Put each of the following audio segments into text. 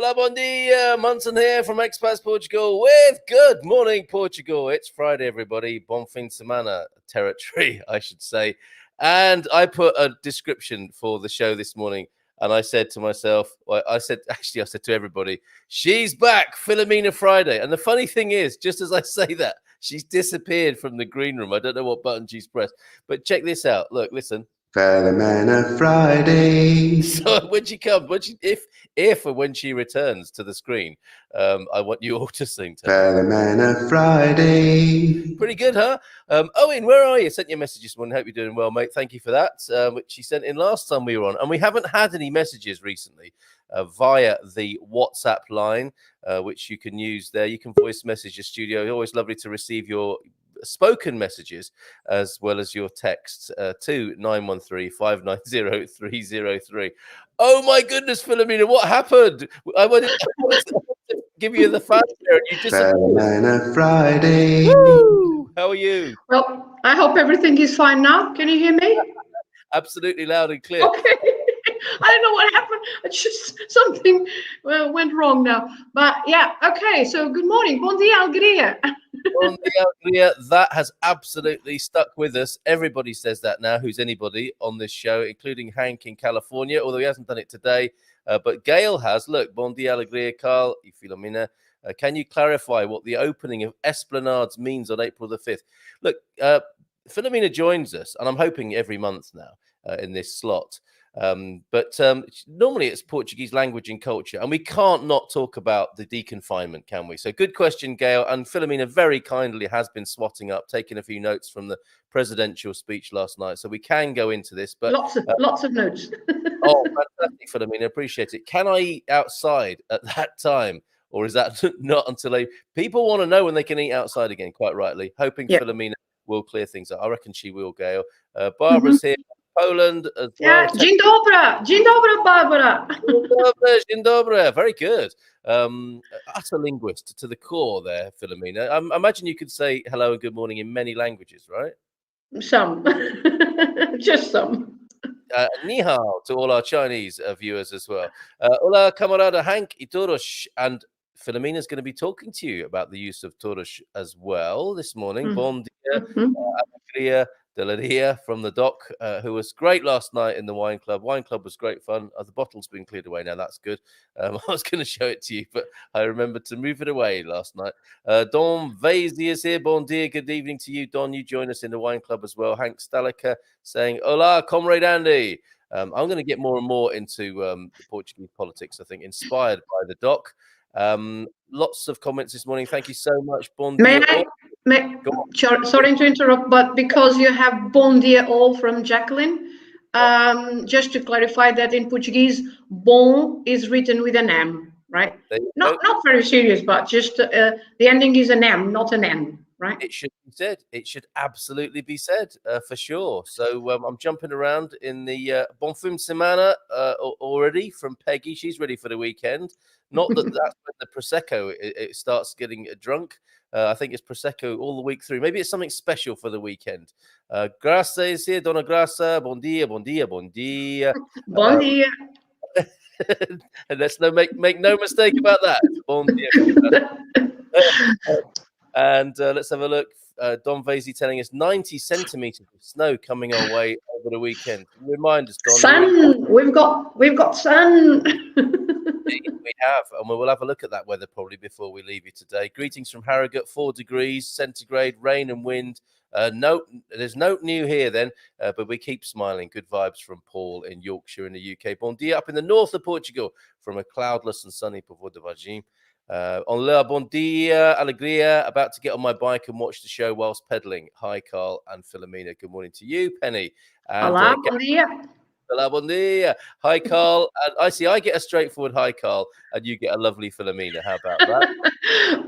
Hola, bon dia. Munson here from Expats Portugal with Good Morning Portugal. It's Friday, everybody. Bon fin de semana territory, I should say. And I put a description for the show this morning, and I said to myself, I said to everybody, she's back, Filomena Friday. And the funny thing is, just as I say that, she's disappeared from the green room. I don't know what button she's pressed, but check this out. Look, listen. Filomena Friday. So when she comes, if and when she returns to the screen, I want you all to sing to her. Filomena Friday. Pretty good, huh? Owen, where are you? Sent you a message this morning. Hope you're doing well, mate. Thank you for that. Which she sent in last time we were on, and we haven't had any messages recently via the WhatsApp line, which you can use there. You can voice message your studio. It's always lovely to receive your spoken messages as well as your texts to 913-590-303. Oh my goodness, Filomena, what happened? I wanted to give you the fanfare and you just Filomena Friday. Woo! How are you? Well, I hope everything is fine now. Can you hear me? Absolutely loud and clear. Okay. I don't know what happened. It's just something went wrong now. But yeah, okay. So good morning. Bon dia, alegria. Bon dia, alegria. That has absolutely stuck with us. Everybody says that now, who's anybody on this show, including Hank in California, although he hasn't done it today. But Gail has. Look, bon dia, alegria, Carl, Filomena. Can you clarify what the opening of Esplanades means on April the 5th? Look, Filomena joins us, and I'm hoping every month now in this slot. But normally it's Portuguese language and culture, and we can't not talk about the deconfinement, can we? So good question, Gail. And Filomena very kindly has been swatting up, taking a few notes from the presidential speech last night, so we can go into this. But lots of notes. Oh, fantastic, Filomena, appreciate it. Can I eat outside at that time, or is that not until people want to know when they can eat outside again? Quite rightly, hoping Filomena will clear things up. I reckon she will, Gail. Barbara's here. Poland as well. Dzień dobry, Barbara. Dzień dobry. Very good. Utter linguist to the core there, Filomena. I imagine you could say hello and good morning in many languages, right? Some. Just some. Ni hao to all our Chinese viewers as well. Hola, camarada Hank y todos. And Filomena is going to be talking to you about the use of todos as well this morning. Bon dia, alegria, Deladia from the doc, who was great last night in the wine club. Wine club was great fun. The bottle's been cleared away now. That's good. I was going to show it to you, but I remembered to move it away last night. Don Vazy is here. Bon dia. Good evening to you, Don. You join us in the wine club as well. Hank Stalica saying, hola, comrade Andy. I'm going to get more and more into the Portuguese politics, I think, inspired by the doc. Lots of comments this morning. Thank you so much. Bon dia. Sorry to interrupt, but because you have bon dia all from Jacqueline, just to clarify that in Portuguese, bon is written with an M, right? Not very serious, but just the ending is an M, not an N, right? It should be said. It should absolutely be said for sure. So I'm jumping around in the bon fin semana already from Peggy. She's ready for the weekend. Not that that's when the Prosecco it starts getting drunk. I think it's Prosecco all the week through. Maybe it's something special for the weekend. Graça is here. Dona Graça. Bon dia, bon dia, bon dia. Bon dia. And let's make no mistake about that. Bon dia. And let's have a look. Don Vazy telling us 90 centimeters of snow coming our way over the weekend. Remind us, Don. Sun. We've got sun. We have, and we will have a look at that weather probably before we leave you today. Greetings from Harrogate, 4 degrees centigrade, rain and wind. There's no new here then, but we keep smiling. Good vibes from Paul in Yorkshire in the UK. Bom dia up in the north of Portugal from a cloudless and sunny Povo de Vargem. Olá, bom dia, alegria. About to get on my bike and watch the show whilst pedaling. Hi, Carl and Filomena. Good morning to you, Penny. And, Olá, bom dia. Olá, bom dia. Hi, Carl. And I see I get a straightforward hi, Carl, and you get a lovely Filomena. How about that?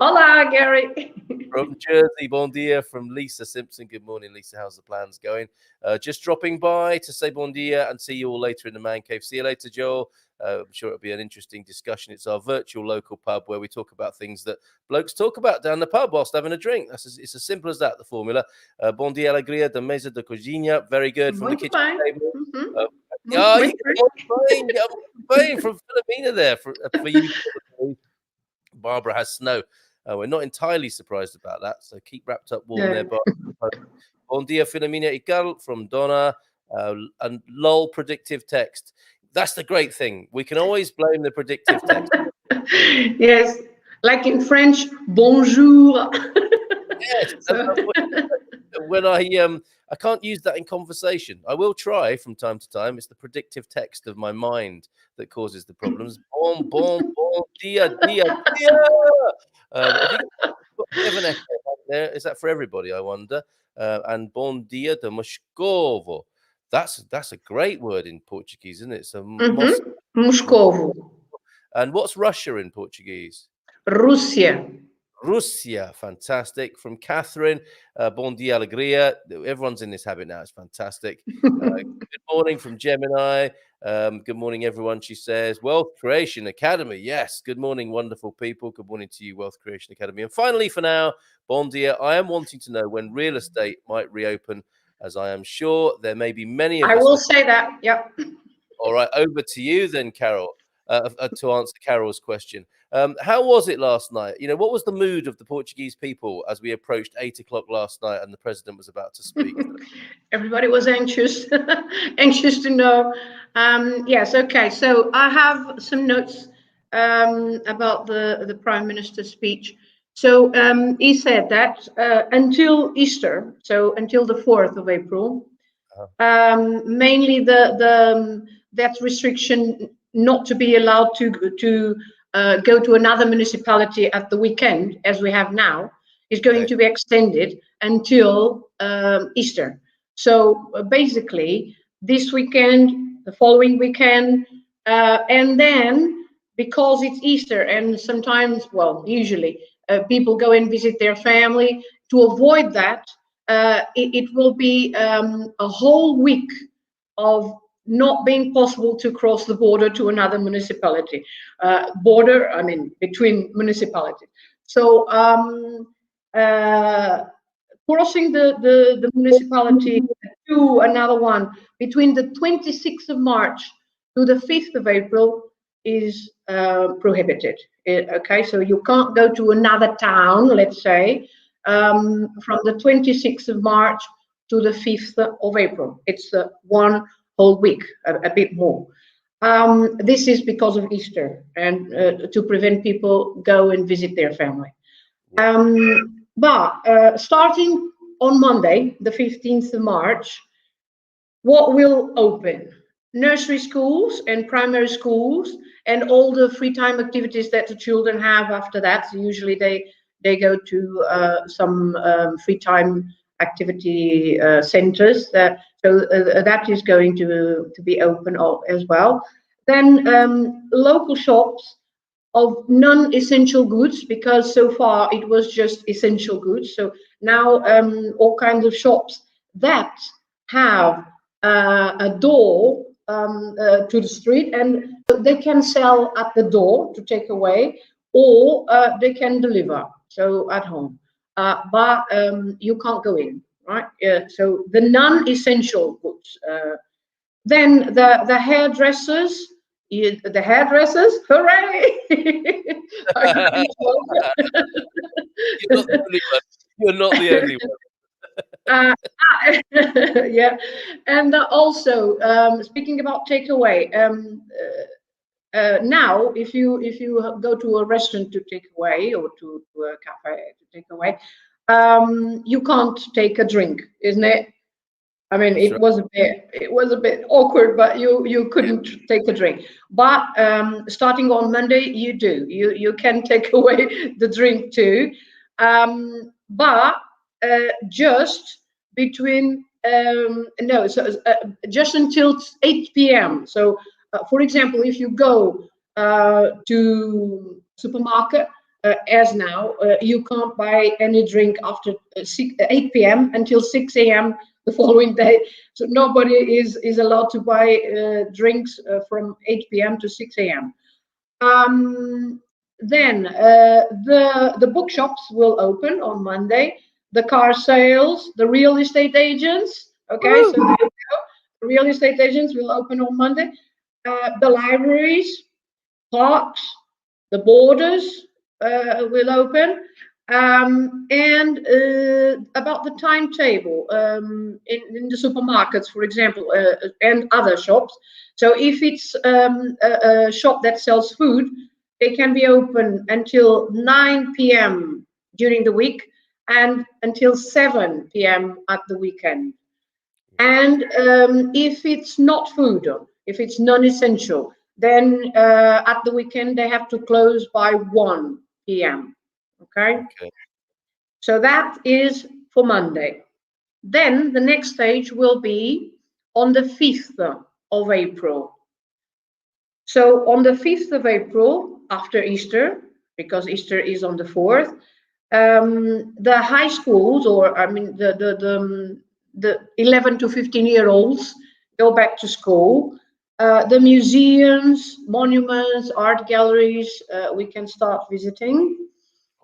Olá, Gary. From Jersey, bon dia from Lisa Simpson. Good morning, Lisa. How's the plans going? Just dropping by to say bon dia and see you all later in the Man Cave. See you later, Joel. I'm sure it'll be an interesting discussion. It's our virtual local pub where we talk about things that blokes talk about down the pub whilst having a drink. It's as simple as that, the formula. Bon dia, alegria, da mesa de cozinha. Very good. From the kitchen table. You're playing from Filomena there for you. Barbara has snow. We're not entirely surprised about that, so keep wrapped up warm there. Bon dia, Filomena Igal from Donna. And lol predictive text. That's the great thing. We can always blame the predictive text. Yes, like in French, bonjour. Yes. When I can't use that in conversation. I will try from time to time. It's the predictive text of my mind that causes the problems. Bon dia, dia, dia. Have you got a bit of an echo there? Is that for everybody, I wonder? And bon dia de Moscovo. That's a great word in Portuguese, isn't it? So Moscovo. And what's Russia in Portuguese? Russia. Russia, fantastic. From Catherine, bon dia, alegria. Everyone's in this habit now. It's fantastic. Good morning from Gemini. Good morning, everyone, she says. Wealth Creation Academy. Yes, good morning, wonderful people. Good morning to you, Wealth Creation Academy. And finally, for now, bon dia, I am wanting to know when real estate might reopen, as I am sure there may be many of us. I will say that, yep. All right, over to you then, Carol, to answer Carol's question. How was it last night? You know, what was the mood of the Portuguese people as we approached 8 o'clock last night and the president was about to speak? Everybody was anxious, anxious to know. Yes, okay. So I have some notes about the Prime Minister's speech. So he said that until Easter, so until the 4th of April, mainly that restriction not to be allowed to go to another municipality at the weekend, as we have now, is going to be extended until Easter. So basically, this weekend, the following weekend, and then because it's Easter, and sometimes, well, usually people go and visit their family. To avoid that, it will be a whole week of not being possible to cross the border to another municipality. I mean, between municipalities. So crossing the municipality to another one between the 26th of March to the 5th of April is prohibited. Okay, so you can't go to another town, let's say, from the 26th of March to the 5th of April. It's one whole week, a bit more. This is because of Easter and to prevent people go and visit their family. But starting on Monday, the 15th of March, what will open? Nursery schools and primary schools and all the free time activities that the children have after that. So usually they go to some free time activity centers. So that is going to be open as well. Then local shops of non-essential goods, because so far it was just essential goods. So now all kinds of shops that have a door to the street, and they can sell at the door to take away, or they can deliver, so at home. But you can't go in, right? So the non-essential goods. Then the hairdressers. The hairdressers, hooray! You're not the only one. Yeah, and also speaking about takeaway, now, if you go to a restaurant to take away or to a cafe to take away, you can't take a drink, isn't it? I mean, That's right. it was a bit awkward, but you couldn't take a drink. But starting on Monday, you can take away the drink too, but just between no, so just until 8 p.m. So, for example, if you go to supermarket. As now, you can't buy any drink after 8 p.m. until 6 a.m. the following day. So nobody is allowed to buy drinks from 8 p.m. to 6 a.m. Then the bookshops will open on Monday. The car sales, the real estate agents. Okay, so there you go. The real estate agents will open on Monday. The libraries, parks, the borders will open. And about the timetable in the supermarkets, for example, and other shops. So if it's a shop that sells food, they can be open until 9 p.m. during the week and until 7 p.m. at the weekend. And if it's not food, if it's non-essential, then at the weekend they have to close by 1 p.m. Okay? So that is for Monday. Then the next stage will be on the 5th of April. So on the 5th of April, after Easter, because Easter is on the 4th, the high schools, or I mean the 11 to 15-year-olds go back to school. The museums, monuments, art galleries, we can start visiting.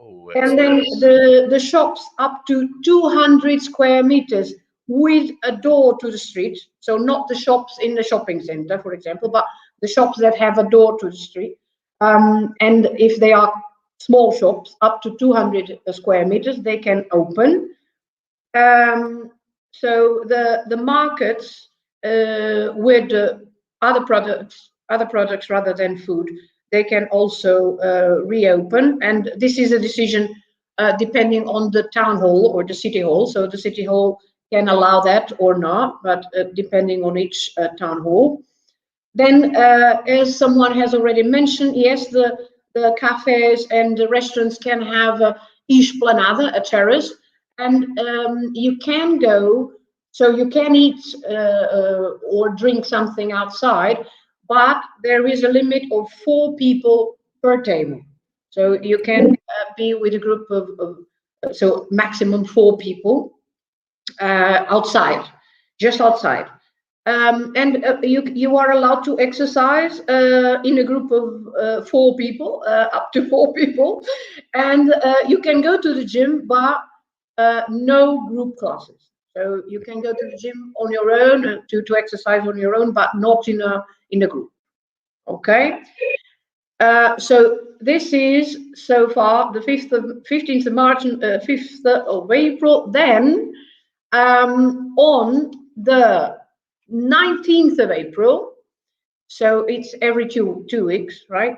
Oh, And then the shops up to 200 square meters with a door to the street. So not the shops in the shopping center, for example, but the shops that have a door to the street. And if they are small shops up to 200 square meters, they can open. So the markets with other products rather than food, they can also reopen. And this is a decision depending on the town hall or the city hall. So the city hall can allow that or not, but depending on each town hall. Then, as someone has already mentioned, yes, the cafes and the restaurants can have a esplanada, a terrace, and you can go, so you can eat or drink something outside, but there is a limit of 4 people per table. So you can be with a group of so maximum 4 people outside, just outside. And you are allowed to exercise in a group of 4 people, up to 4 people, and you can go to the gym, but no group classes. So you can go to the gym on your own to exercise on your own, but not in a group. Okay. So this is so far the 15th of March, 5th of April. Then on the 19th of April, so it's every two weeks, right?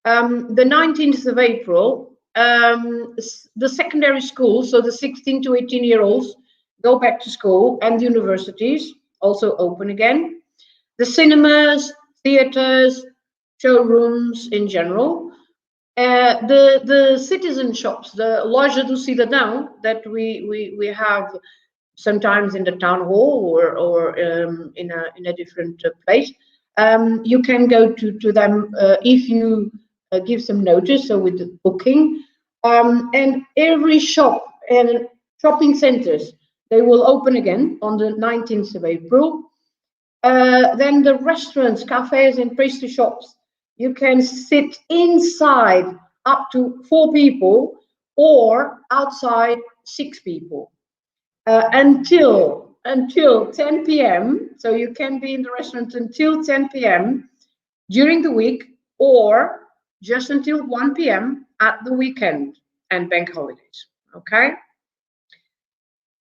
The 19th of April, the secondary schools, so the 16 to 18-year-olds, go back to school, and universities also open again. The cinemas, theaters, showrooms in general. The citizen shops, the Loja do Cidadão that we have sometimes in the town hall or in a different place. You can go to them if you give some notice, so with the booking. And every shop and shopping centers, they will open again on the 19th of April. Then the restaurants, cafes, and pastry shops, you can sit inside up to 4 people or outside 6 people until 10 p.m. So you can be in the restaurant until 10 p.m. during the week or just until 1 p.m. at the weekend and bank holidays. Okay.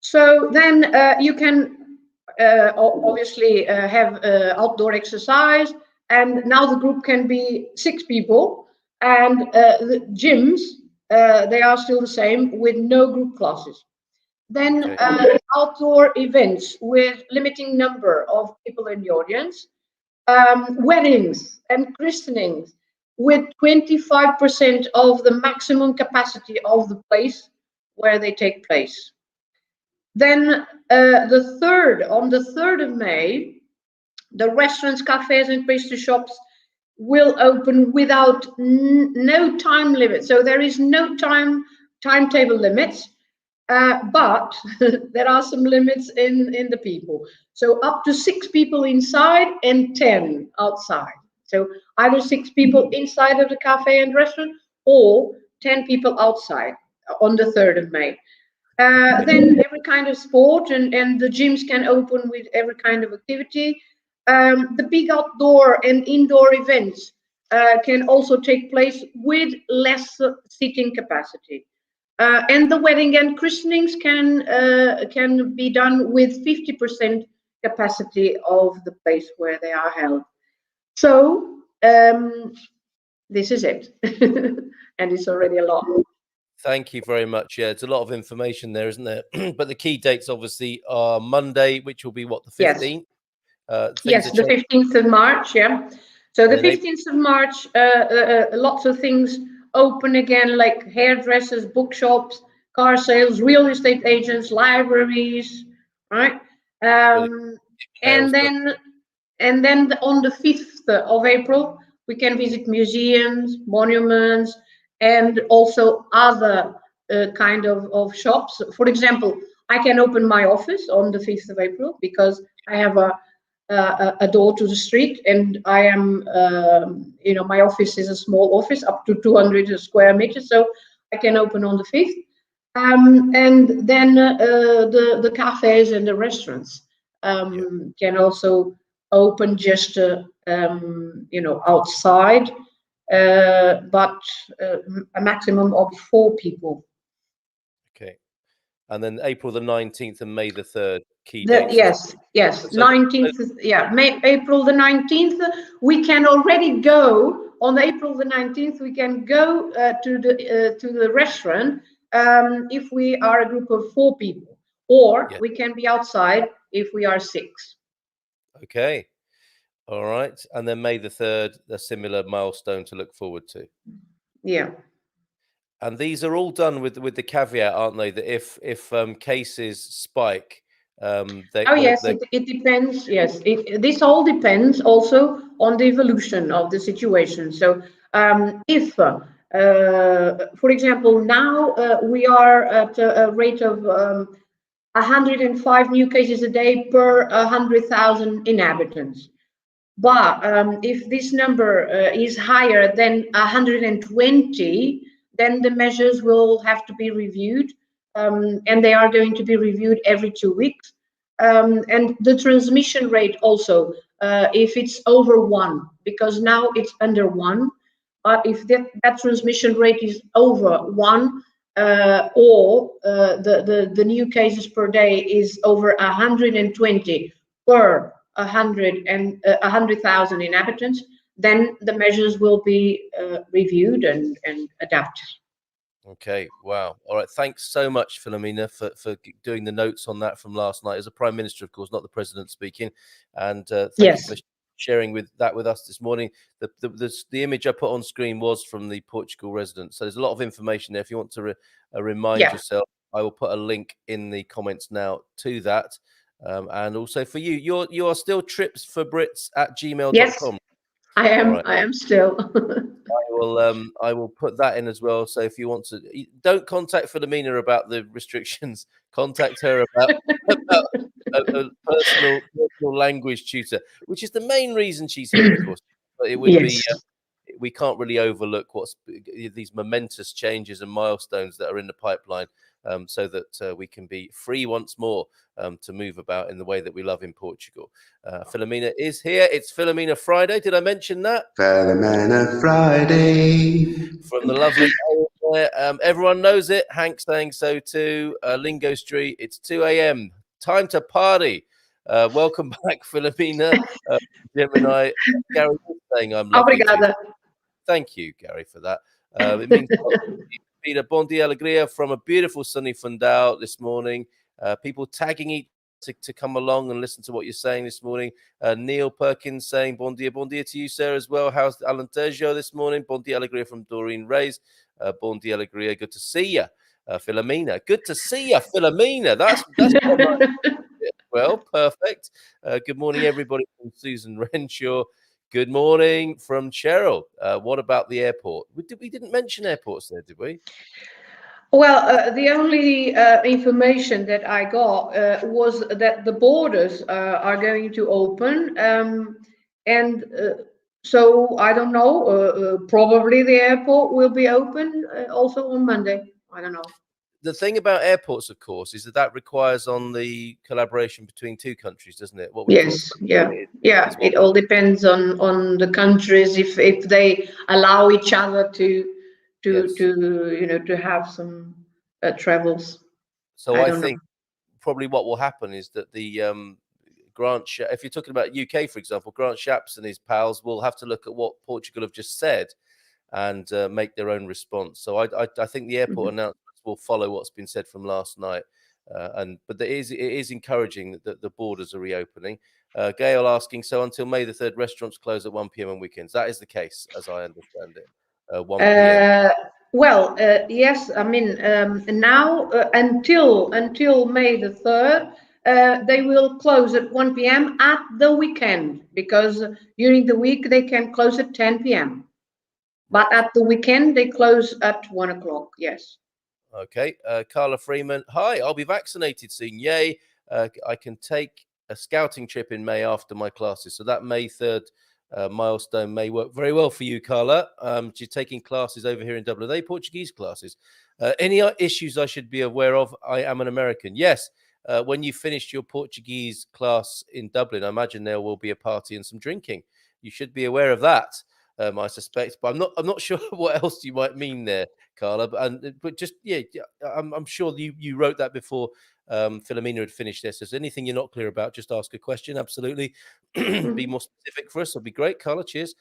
So then you can obviously have outdoor exercise. and now the group can be 6 people, and the gyms, they are still the same with no group classes. Then outdoor events with limiting number of people in the audience, weddings and christenings with 25% of the maximum capacity of the place where they take place. Then on the 3rd of May, the restaurants, cafes, and pastry shops will open without no time limit. So there is no timetable limits, but there are some limits in the people. So up to 6 people inside and 10 outside. So either 6 people inside of the cafe and restaurant or 10 people outside on the 3rd of May. Then every kind of sport and the gyms can open with every kind of activity. The big outdoor and indoor events can also take place with less seating capacity. And the wedding and christenings can be done with 50% capacity of the place where they are held. So this is it, and it's already a lot. Thank you very much. Yeah, it's a lot of information there, isn't there? But the key dates obviously are Monday, which will be what, the 15th? Yes, the 15th of March, yeah. So the 15th of March, lots of things open again, like hairdressers, bookshops, car sales, real estate agents, libraries, right? And then on the 5th of April, we can visit museums, monuments, and also other kind of shops. For example, I can open my office on the 5th of April because I have a door to the street, and I am, my office is a small office up to 200 square meters, so I can open on the 5th. And then the cafes and the restaurants can also open just, outside, but a maximum of 4 people. Okay. And then April the 19th and May the 3rd, key dates. Yes. 19th, April the 19th, we can already go, on April the 19th, we can go to the restaurant if we are a group of 4 people, or we can be outside if we are 6. Okay. All right. And then May the 3rd, a similar milestone to look forward to. Yeah. And these are all done with the caveat, aren't they? That if cases spike, it depends. Yes, this all depends also on the evolution of the situation. So if, for example, now we are at a rate of 105 new cases a day per 100,000 inhabitants. But if this number is higher than 120, then the measures will have to be reviewed, and they are going to be reviewed every 2 weeks. And the transmission rate also, if it's over 1, because now it's under 1, but if that transmission rate is over 1, or the new cases per day is over 120 per 100,000 inhabitants, then the measures will be reviewed and adapted. Okay, wow. All right, thanks so much, Filomena, for doing the notes on that from last night. As a Prime Minister, of course, not the President speaking. And thank you for sharing with us this morning. The image I put on screen was from the Portugal resident. So there's a lot of information there. If you want to remind yourself, I will put a link in the comments now to that. And also for you, you are still tripsforbrits@gmail.com. Yes, I am. Right. I am still. I will put that in as well. So if you want to, don't contact Filomena about the restrictions. Contact her about a personal language tutor, which is the main reason she's here, of course. But it would be. We can't really overlook what's these momentous changes and milestones that are in the pipeline, so that we can be free once more to move about in the way that we love in Portugal. Filomena is here. It's Filomena Friday. Did I mention that? Filomena Friday. From the lovely everyone knows it. Hank saying so too. Lingo Street. It's 2 a.m. Time to party. Welcome back, Filomena. Jim and I, Gary is saying I'm lovely too. Obrigada. Thank you, Gary, for that. It means Peter, bon dia alegria from a beautiful sunny Fundao this morning. People tagging each to come along and listen to what you're saying this morning. Neil Perkins saying bon dia to you, sir, as well. How's Alentejo this morning? Bon dia alegria from Doreen Reyes. Bon dia alegria, good to see you. Filomena, good to see you, Filomena. That's well, perfect. Good morning, everybody from Susan Renshaw. Good morning from Cheryl. What about the airport? We didn't mention airports there, did we? Well, the only information that I got was that the borders are going to open, and so I don't know. Probably the airport will be open also on Monday. I don't know. The thing about airports, of course, is that requires on the collaboration between two countries, doesn't it? What we Yes, yeah. It all depends on the countries if they allow each other to to have some travels. So I think probably what will happen is that the if you're talking about UK, for example, Grant Shapps and his pals will have to look at what Portugal have just said and make their own response. So I think the airport announcements will follow what's been said from last night. But it is encouraging that the borders are reopening. Gail asking, so until May the 3rd, restaurants close at 1 p.m. on weekends. That is the case, as I understand it. 1 p.m. Well, yes. I mean, now until May the 3rd, they will close at 1 p.m. at the weekend, because during the week they can close at 10 p.m. But at the weekend they close at 1 o'clock. Yes. Okay. Carla Freeman. Hi, I'll be vaccinated soon. Yay. I can take a scouting trip in May after my classes. So that May 3rd milestone may work very well for you, Carla. You're taking classes over here in Dublin. Are they Portuguese classes? Any issues I should be aware of? I am an American. Yes. When you finished your Portuguese class in Dublin, I imagine there will be a party and some drinking. You should be aware of that. I suspect, but I'm not sure what else you might mean there, Carla. But just I'm sure you wrote that before Filomena had finished this. If there's anything you're not clear about, just ask a question. Absolutely, be more specific for us. It'll be great, Carla. Cheers.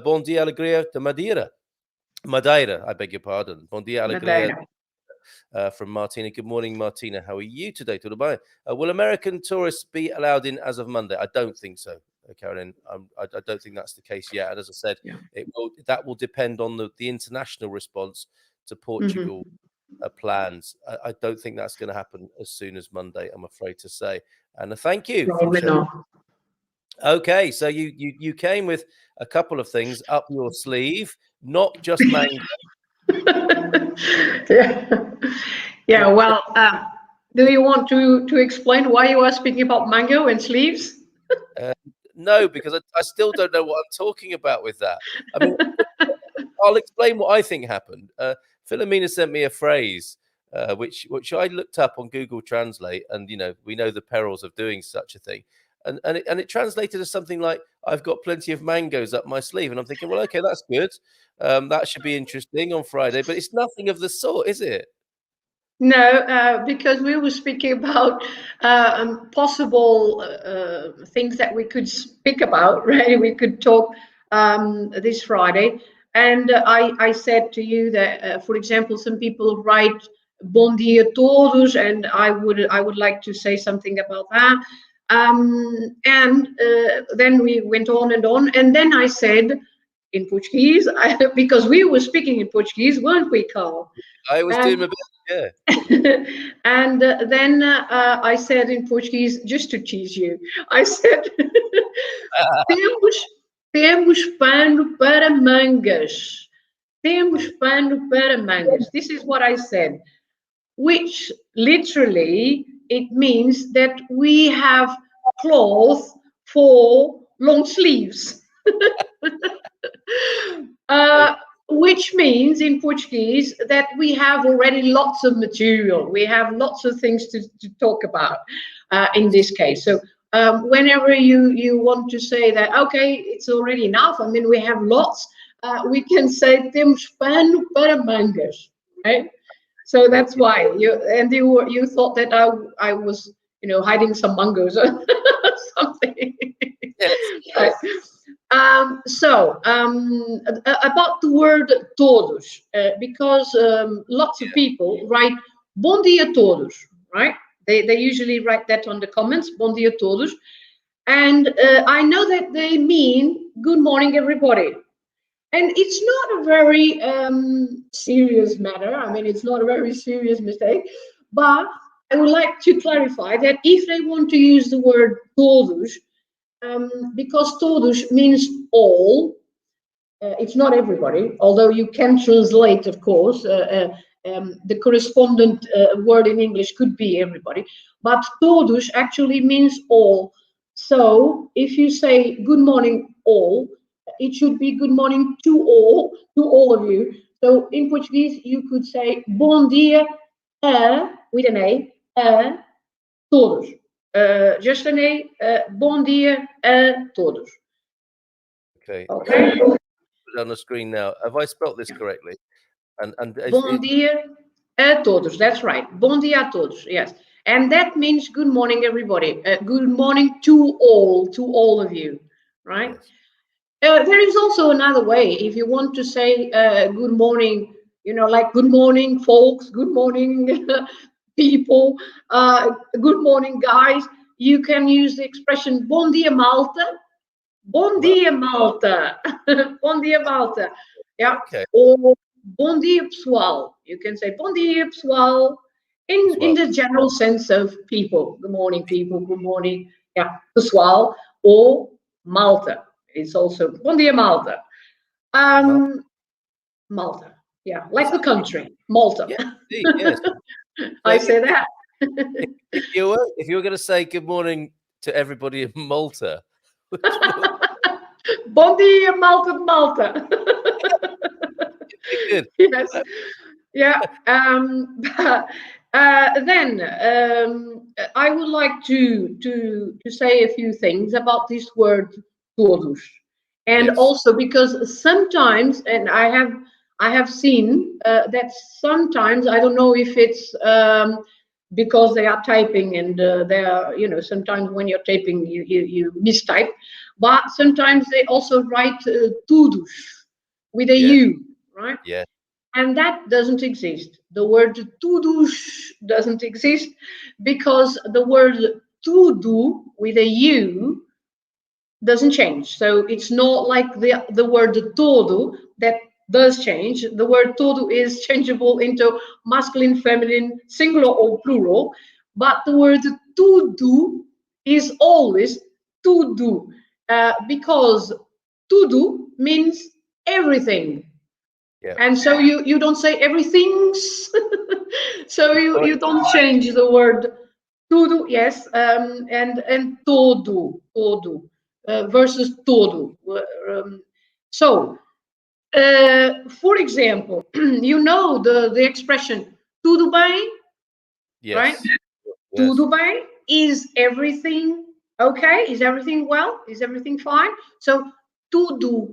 Bon dia alegria de Madeira. I beg your pardon. Bon dia alegria. From Martina. Good morning, Martina. How are you today? Tudo bem? Will American tourists be allowed in as of Monday? I don't think so, Carolyn. I don't think that's the case yet. And as I said, that will depend on the international response to Portugal plans. I don't think that's going to happen as soon as Monday, I'm afraid to say. And thank you. Probably not. Okay, so you came with a couple of things up your sleeve, not just mango. Yeah. Well, do you want to explain why you are speaking about mango and sleeves? No, because I still don't know what I'm talking about with that. I mean, I'll explain what I think happened. Filomena sent me a phrase which I looked up on Google Translate, and we know the perils of doing such a thing, and it translated as something like, "I've got plenty of mangoes up my sleeve," and I'm thinking, well, okay, that's good. That should be interesting on Friday, but it's nothing of the sort, is it? No, because we were speaking about possible things that we could speak about, right? We could talk this Friday. And I said to you that, for example, some people write "Bom dia todos," and I would like to say something about that. And then we went on, and then I said in Portuguese, because we were speaking in Portuguese, weren't we, Carl? I was doing a bit, yeah. And then I said in Portuguese, just to tease you, I said, temos pano para mangas. Temos pano para mangas. This is what I said, which literally it means that we have cloth for long sleeves. Which means in Portuguese that we have already lots of material. We have lots of things to talk about in this case. So whenever you want to say that, okay, it's already enough, I mean, we have lots, we can say temos pano para mangas, right? So that's why you thought that I was hiding some mangoes or something. Yes. Right. About the word todos, because lots of people write bom dia todos, right? They usually write that on the comments, bom dia todos. And I know that they mean good morning, everybody. And it's not a very serious matter. I mean, it's not a very serious mistake. But I would like to clarify that if they want to use the word todos, because todos means all, it's not everybody, although you can translate, of course, the correspondent word in English could be everybody, but todos actually means all. So if you say good morning all, it should be good morning to all of you. So in Portuguese, you could say bom dia with an a todos. Just an a, bom dia a todos. Okay. Okay. Put it on the screen now. Have I spelt this correctly? And Bom dia a todos. That's right. Bom dia a todos. Yes. And that means good morning, everybody. Good morning to all of you. Right. yes. There is also another way. If you want to say good morning, like good morning, folks. Good morning, people. Good morning, guys. You can use the expression bom dia, Malta. Bom dia, Malta. Bom dia, Malta. Yeah. Okay. Or bom dia, pessoal. You can say bom dia, pessoal, in the general sense of people. Good morning, people. Good morning. Yeah, pessoal. Or Malta. It's also bom dia, Malta. Malta. Yeah, like the country, Malta. Yeah, yes. I say that. If you were going to say good morning to everybody in Malta, Bom dia, Malta, Malta. good. Yes. Yeah. Then I would like to say a few things about this word todos, and Yes. also because sometimes, and I have seen that sometimes, I don't know if it's because they are typing and they are, sometimes when you're typing you mistype, but sometimes they also write todos with a U, right? Yeah. And that doesn't exist. The word todos doesn't exist because the word to do with a U doesn't change. So it's not like the word todo that does change. The word todo is changeable into masculine, feminine, singular or plural, but the word to do is always to do because to do means everything. Yeah. And so you don't say everything's. So you don't change the word tudo, yes, and todo versus todo. So, for example, the expression tudo bem, Yes. right? Yes. Tudo bem is everything okay? Is everything well? Is everything fine? So tudo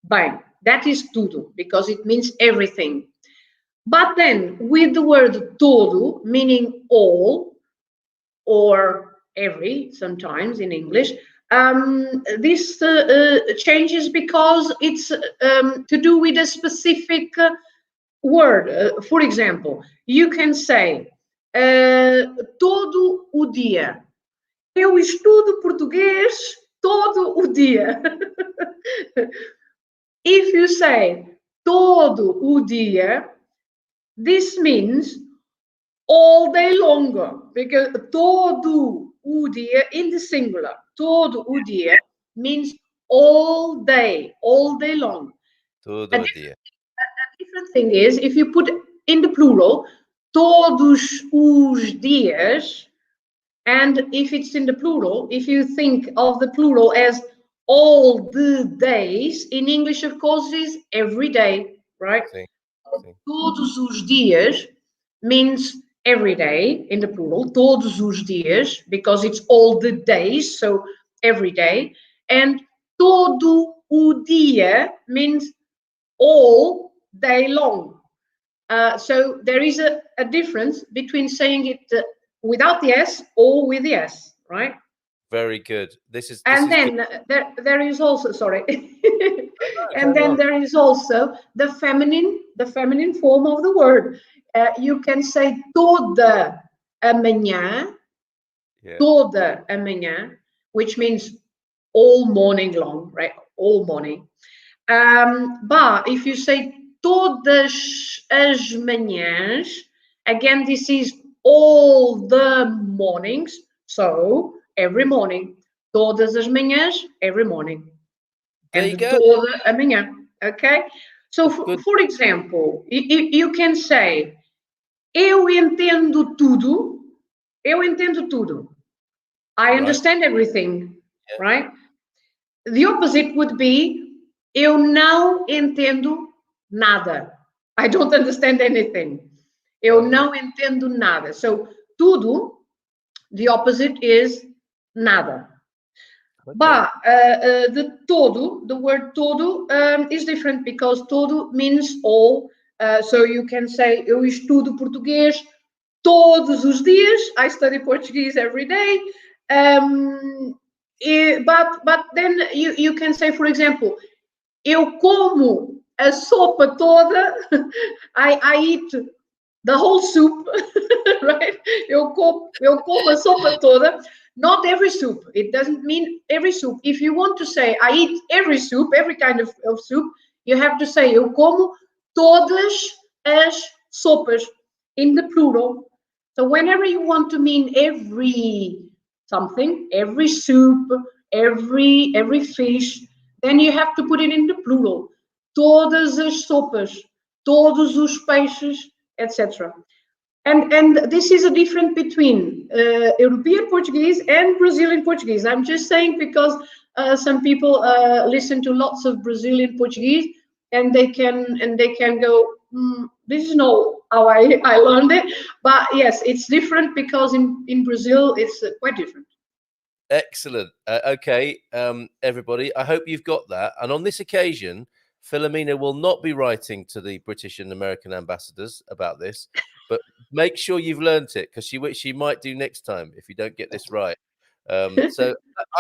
bem. That is tudo because it means everything. But then with the word todo, meaning all or every, sometimes in English, this changes because it's to do with a specific word. For example, you can say todo o dia. Eu estudo português todo o dia. If you say todo o dia, this means all day longer, because todo o dia in the singular, todo o dia means all day long. Todo dia. A different thing is if you put in the plural, todos os dias, and if it's in the plural, if you think of the plural as all the days, in English, of course, is every day, right? Sim. Todos os dias means every day in the plural, todos os dias, because it's all the days, so every day. And todo o dia means all day long. So there is a difference between saying it without the S or with the S, right? Very good. This is then good. there is also, sorry, and Carry then on. there is also the feminine form of the word. You can say toda a manhã, Yeah. toda a manhã, which means all morning long, right? All morning. But if you say todas as manhãs, again, this is all the mornings. So every morning, todas as manhãs, every morning. There you And go. toda a manhã, okay? So, Good. for example, you can say, eu entendo tudo, eu entendo tudo. I Right. understand everything, Yeah. right? The opposite would be, eu não entendo nada. I don't understand anything. Eu não entendo nada. So, tudo, the opposite is nada. Okay. But the todo, the word todo, is different because todo means all. So you can say, eu estudo português todos os dias. I study Portuguese every day. But then you can say, for example, eu como a sopa toda. I eat the whole soup, right? Eu como a sopa toda. Not every soup. It doesn't mean every soup. If you want to say, I eat every soup, every kind of soup, you have to say, eu como todas as sopas, in the plural. So whenever you want to mean every something, every soup, every fish, then you have to put it in the plural. Todas as sopas, todos os peixes, etc. And this is a difference between European Portuguese and Brazilian Portuguese. I'm just saying because some people listen to lots of Brazilian Portuguese, and they can go, this is not how I learned it. But yes, it's different because in Brazil it's quite different. Excellent. Okay, everybody, I hope you've got that. And on this occasion, Filomena will not be writing to the British and American ambassadors about this, but make sure you've learnt it, because she might do next time if you don't get this right. And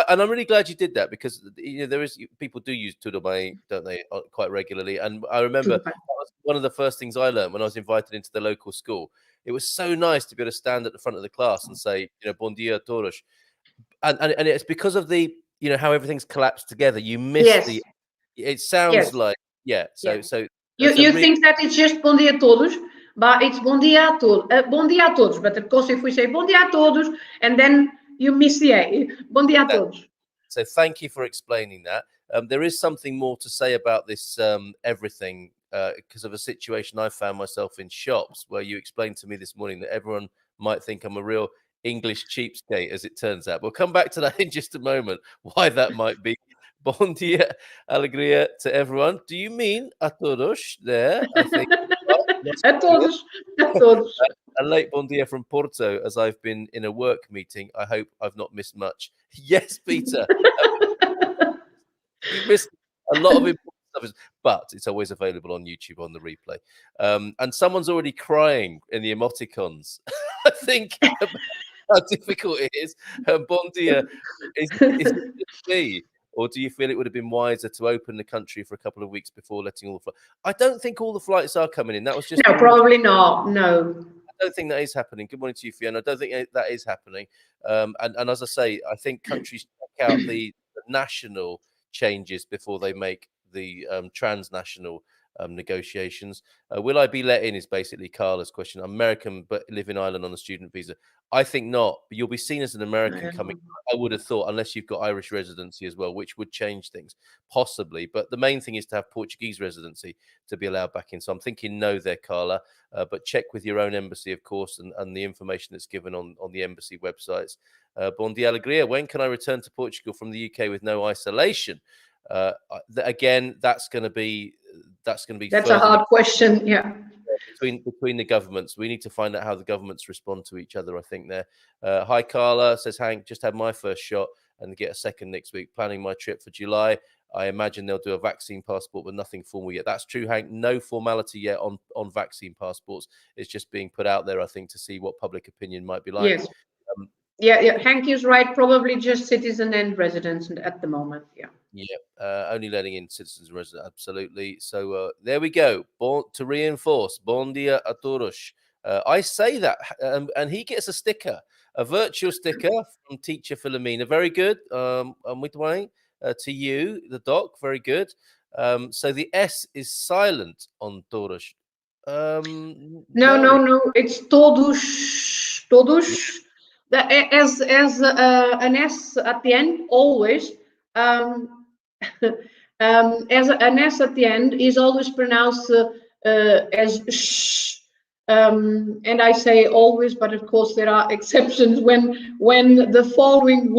I'm really glad you did that, because there is people do use tudo bem, don't they, quite regularly. And I remember that was one of the first things I learned when I was invited into the local school. It was so nice to be able to stand at the front of the class and say, bom dia a todos. And it's because of the how everything's collapsed together. You miss Yes. the. It sounds like So you think that it's just bom dia a todos, but it's bom dia a todos. Bom dia a todos. But of course, if we say bom dia a todos, and then you miss the A. Bom dia a todos. So thank you for explaining that. There is something more to say about this everything, because of a situation I found myself in shops where you explained to me this morning that everyone might think I'm a real English cheapskate, as it turns out. We'll come back to that in just a moment, why that might be. Bon dia, alegria to everyone. Do you mean a todos there? I think. A todos. A todos. A late bon dia from Porto, as I've been in a work meeting. I hope I've not missed much. Yes, Peter. You missed a lot of important stuff, but it's always available on YouTube on the replay. And someone's already crying in the emoticons. I think about how difficult it is. Bon dia, is it just me? Or do you feel it would have been wiser to open the country for a couple of weeks before letting all the flights? I don't think all the flights are coming in. That was just no, probably not. No. I don't think that is happening. Good morning to you, Fiona. I don't think that is happening. And as I say, I think countries check out the national changes before they make the transnational negotiations. Will I be let in is basically Carla's question. American, but live in Ireland on a student visa. I think not, but you'll be seen as an American coming. I would have thought, unless you've got Irish residency as well, which would change things, possibly. But the main thing is to have Portuguese residency to be allowed back in. So I'm thinking no there, Carla. But check with your own embassy, of course, and the information that's given on the embassy websites. Bon dia alegria. When can I return to Portugal from the UK with no isolation? Again, that's going to be that's a hard question. Yeah. Between the governments. We need to find out how the governments respond to each other, I think there. Hi, Carla, says Hank, just had my first shot and get a second next week. Planning my trip for July. I imagine they'll do a vaccine passport, but nothing formal yet. That's true, Hank. No formality yet on vaccine passports. It's just being put out there, I think, to see what public opinion might be like. Yes. Um, yeah. Hank is right. Probably just citizen and residents at the moment. Yeah. Yeah, only letting in citizens and residents, absolutely. So there we go. To reinforce, bon dia a todos. I say that, and he gets a sticker, a virtual sticker from teacher Filomena. Very good. Muito bem. To you, the doc. Very good. So the S is silent on todos. No. It's todos. Todos. As an S at the end, always. As an S at the end is always pronounced as sh. And I say always, but of course there are exceptions when the following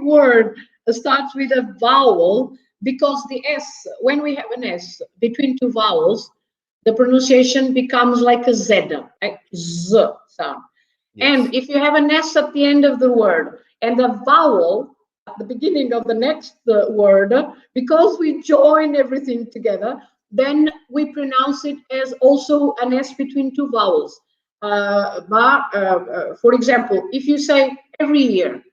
word starts with a vowel, because the S, when we have an S between two vowels, the pronunciation becomes like a Z, like Z sound. Yes. And if you have an S at the end of the word and a vowel at the beginning of the next word, because we join everything together, then we pronounce it as also an S between two vowels. For example, if you say every year,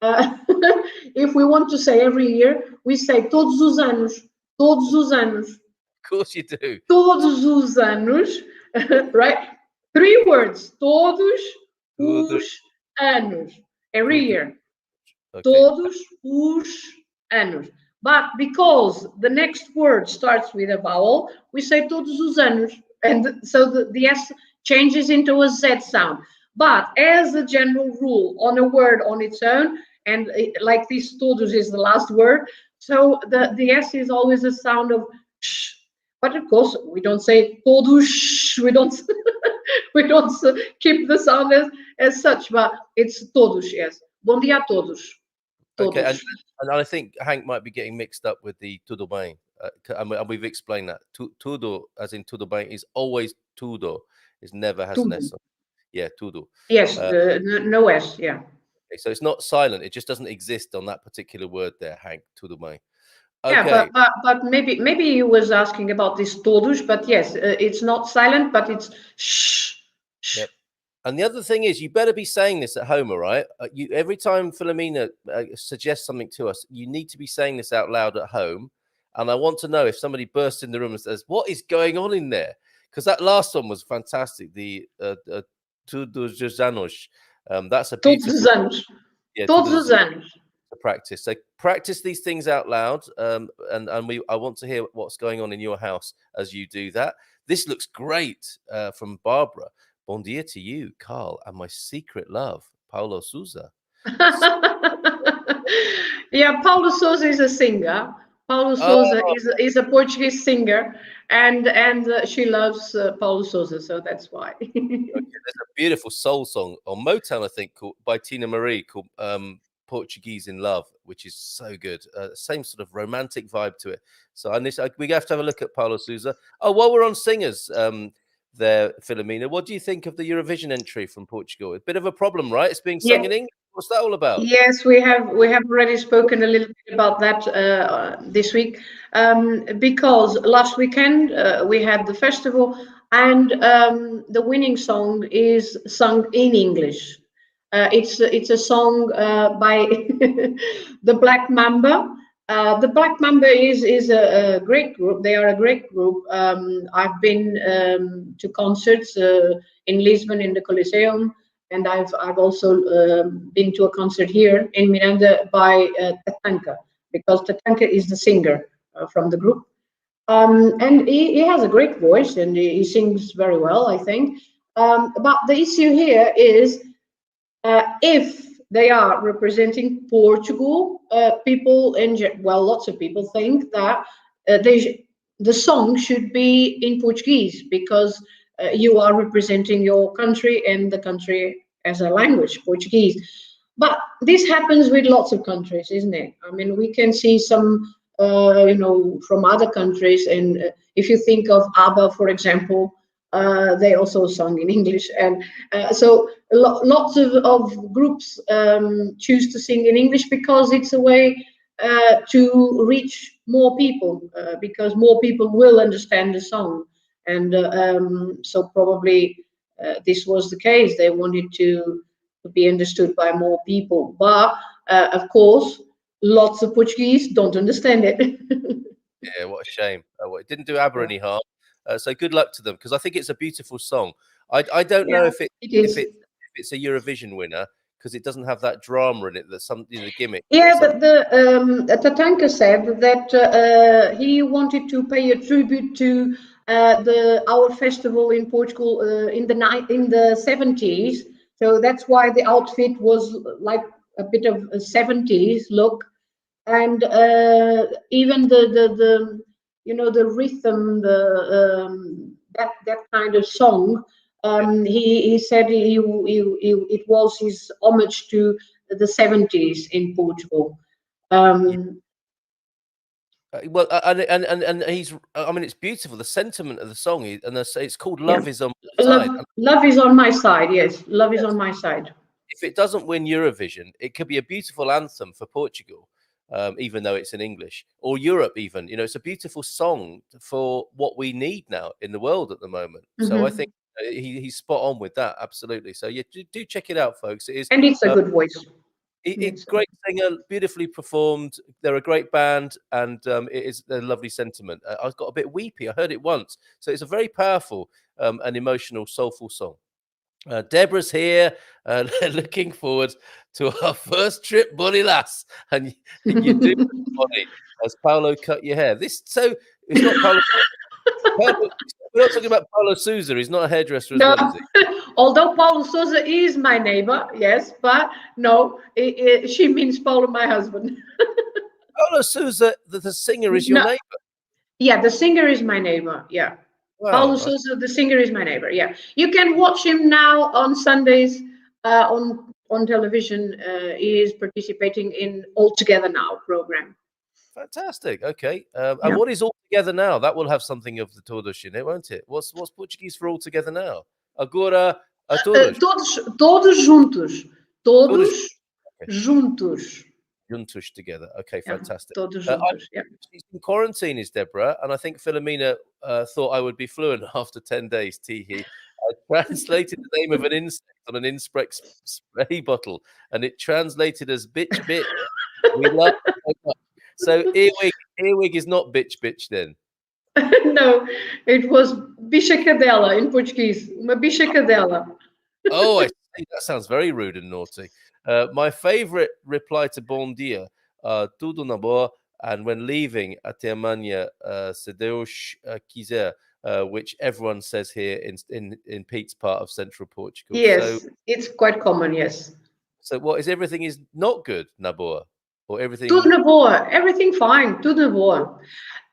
if we want to say every year, we say todos os anos, todos os anos. Of course you do. Todos os anos, right? 3 words, todos os anos, every year. Okay. Todos os anos. But because the next word starts with a vowel, we say todos os anos. And so the S changes into a Z sound. But as a general rule, on a word on its own, and like this todos is the last word, so the S is always a sound of sh. But of course, we don't say todos, we don't keep the sound as such, but it's todos, yes. Bom dia a todos. Okay, and I think Hank might be getting mixed up with the tudo bem, and we've explained that. Tudo, as in tudo bem, is always tudo. It never has an S. Yeah, tudo. Yes, no S, yeah. Okay, so it's not silent. It just doesn't exist on that particular word there, Hank, tudo bem. Okay. Yeah, but maybe he was asking about this todos, but yes, it's not silent, but it's shh. Yep. And the other thing is, you better be saying this at home, all right? Every time Filomena suggests something to us, you need to be saying this out loud at home. And I want to know if somebody bursts in the room and says, "What is going on in there?" Because that last one was fantastic. The todos os anos. That's a beautiful. Todos os anos. Yeah, todos os anos. Practice. So practice these things out loud, and I want to hear what's going on in your house as you do that. This looks great from Barbara. Bon dia to you, Carl, and my secret love, Paulo Souza. Yeah, Paulo Souza is a singer. Paulo Souza is a Portuguese singer, and she loves Paulo Souza, so that's why. Okay, there's a beautiful soul song on Motown, I think, by Tina Marie called Portuguese in Love, which is so good. Same sort of romantic vibe to it. So we have to have a look at Paulo Souza. Oh, while we're on singers there, Filomena, what do you think of the Eurovision entry from Portugal? A bit of a problem, right? It's being sung in English. What's that all about? Yes, we have already spoken a little bit about that this week, because last weekend we had the festival, and the winning song is sung in English. It's a song by the Black Mamba. The Black Mamba is a great group. They are a great group. I've been to concerts in Lisbon in the Coliseum, and I've also been to a concert here in Miranda by Tatanka, because Tatanka is the singer from the group. And he has a great voice, and he sings very well, I think. But the issue here is, if they are representing Portugal, people lots of people think that the song should be in Portuguese, because you are representing your country and the country as a language, Portuguese. But this happens with lots of countries, isn't it? I mean, we can see some, from other countries, and if you think of ABBA, for example, they also sung in English, and so lots of groups choose to sing in English because it's a way to reach more people, because more people will understand the song, and so probably this was the case. They wanted to be understood by more people, but of course, lots of Portuguese don't understand it. Yeah, what a shame. Well, it didn't do ABBA any harm. So good luck to them, because I think it's a beautiful song. I don't know Yeah, if it is. if it's a Eurovision winner, because it doesn't have that drama in it. That's some, you know, the gimmick. Yeah, Tatanka said that he wanted to pay a tribute to our festival in Portugal in the 70s. So that's why the outfit was like a bit of a 70s look, and even the the rhythm, that kind of song. He said it was his homage to the 70s in Portugal. Um, Well, and he's. I mean, it's beautiful. The sentiment of the song, and it's called yeah, "Love Is on My Side." love is on my side. Yes, love is on my side. If it doesn't win Eurovision, it could be a beautiful anthem for Portugal, even though it's in English, or Europe even. You know, it's a beautiful song for what we need now in the world at the moment. So I think he's spot on with that. Absolutely. So yeah, do check it out, folks. It is. And it's a good voice. Great singer, beautifully performed. They're a great band, and it is a lovely sentiment. I got a bit weepy. I heard it once, so it's a very powerful and emotional, soulful song. Deborah's here, looking forward to our first trip, Bonnie Lass, and you do, Bonnie, as Paolo cut your hair. So it's not Paolo. We're not talking about Paulo Sousa. He's not a hairdresser as No, well, is he? although Paulo Sousa is my neighbor, yes, but no, she means Paulo, my husband. Paulo Sousa, the singer, is your No, neighbor. yeah, the singer is my neighbor. Yeah. Paulo Wow. Sousa, the singer, is my neighbor. Yeah, you can watch him now on Sundays on television. He is participating in All Together Now program. Fantastic. Okay. Yeah. And what is all together now? That will have something of the todos in it, won't it? What's Portuguese for all together now? Agora a todos. Todos juntos. Todos Todos okay. juntos. Juntos together. Okay, Yeah, fantastic. todos juntos. Yeah. She's in quarantine, is Deborah, and I think Filomena thought I would be fluent after 10 days. Teehee. I translated the name of an insect on an Insprex spray bottle, and it translated as bitch bitch. We love it so much. So earwig is not bitch then. No, it was bicha cadela in Portuguese. Uma bicha cadela. Oh, I see. That sounds very rude and naughty. My favorite reply to Bom Dia, tudo na boa, and when leaving, até amanhã, se Deus quiser, which everyone says here in Pete's part of central Portugal. Yes, So it's quite common, yes. So what is everything is not good, na boa? Or everything Tudo na boa, everything fine, tudo na boa.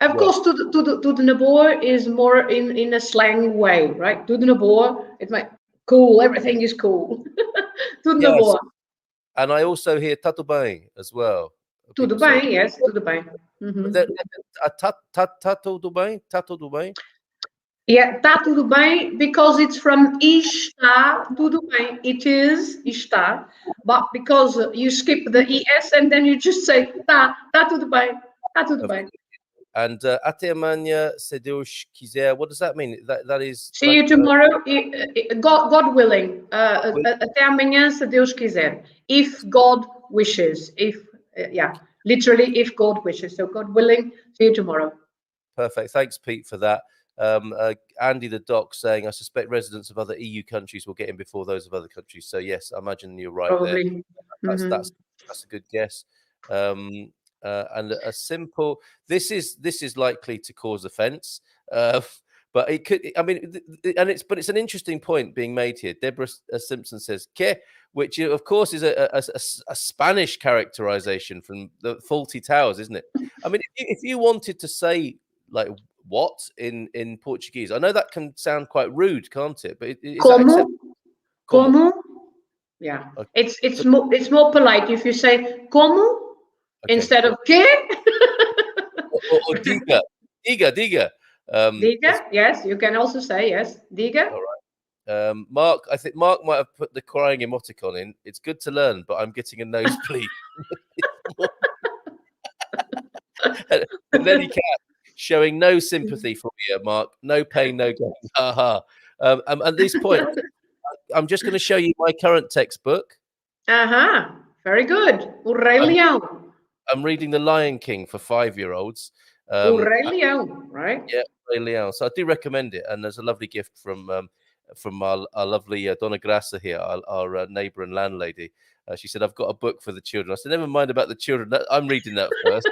Of course, tudo na boa is more in a slang way, right? Tudo na boa, it's like cool, everything is cool. Tudo na boa. And I also hear tatu bem as well. Tudo bem, yes, tudo bem. Tá tudo bem? Tá tudo bem? Yeah, tá tudo bem, because it's from está tudo bem. It is está, but because you skip the es and then you just say tá tudo bem, tá tudo bem. And até amanhã, se Deus quiser. What does that mean? That is. See you tomorrow, God willing. Até amanhã, se Deus quiser. If God wishes. Literally, if God wishes. So God willing. See you tomorrow. Perfect. Thanks, Pete, for that. Andy the Doc saying, I suspect residents of other EU countries will get in before those of other countries. So yes, I imagine you're right. Probably. There. That's a good guess. And a simple. This is likely to cause offence, but it could. I mean, it's an interesting point being made here. Deborah Simpson says "que," which of course is a Spanish characterization from the Faulty Towers, isn't it? I mean, if you wanted to say like what in Portuguese, I know that can sound quite rude, can't it? But is that acceptable? Como? Yeah, okay. It's more polite if you say como instead of que. or diga. Diga, yes, you can also say yes. Diga. All right. Mark, I think Mark might have put the crying emoticon in. It's good to learn, but I'm getting a nosebleed. And Lenny Cat showing no sympathy for me, Mark. No pain, no gain. Haha. At this point, I'm just going to show you my current textbook. Very good. O Rei Leão. I'm reading The Lion King for 5-year-olds. O Rei Leão, right? Yeah, Rei Leão. So I do recommend it. And there's a lovely gift from our lovely Donna Grassa here, our neighbour and landlady. She said, "I've got a book for the children." I said, "Never mind about the children. I'm reading that first."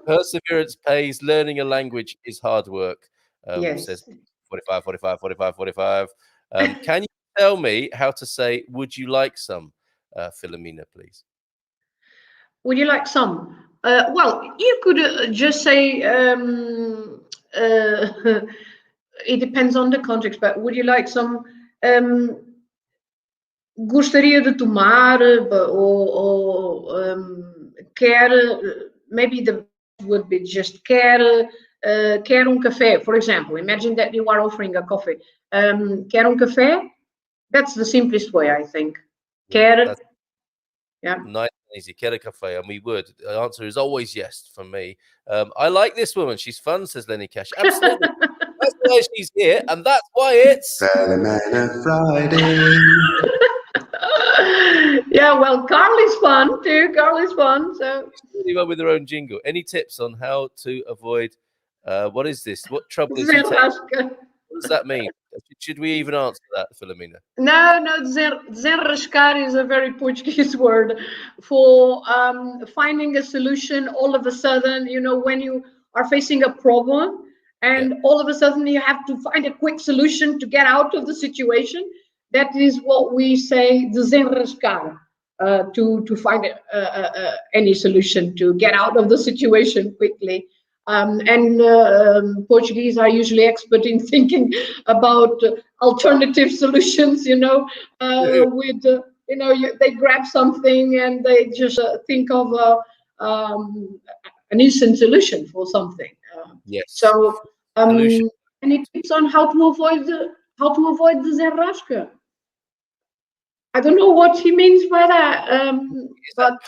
Perseverance pays. Learning a language is hard work. Yes. Says 45, 45, 45, 45. Can you tell me how to say, "Would you like some," Filomena, please? Would you like some? Well, you could just say, it depends on the context, but would you like some? Gostaria de tomar, quer, maybe the would be just quer café, for example. Imagine that you are offering a coffee. Quer café? That's the simplest way, I think. Quer. Yeah. Nice and easy. Quer café, and we would. The answer is always yes from me. I like this woman. She's fun, says Lenny Cash. Absolutely. That's why she's here, and that's why it's Filomena Friday. Yeah, well, Carl is fun too. Carl is fun. So really well with her own jingle. Any tips on how to avoid what is this? What trouble is he taking? What does that mean? Should we even answer that, Filomena? No, desenrascar is a very Portuguese word for finding a solution all of a sudden, when you are facing a problem and all of a sudden you have to find a quick solution to get out of the situation. That is what we say, desenrascar, to find any solution to get out of the situation quickly. Portuguese are usually expert in thinking about alternative solutions, they grab something and they just think of an instant solution for something. Yes. So, any tips on how to avoid the desenrasca? I don't know what he means by that, but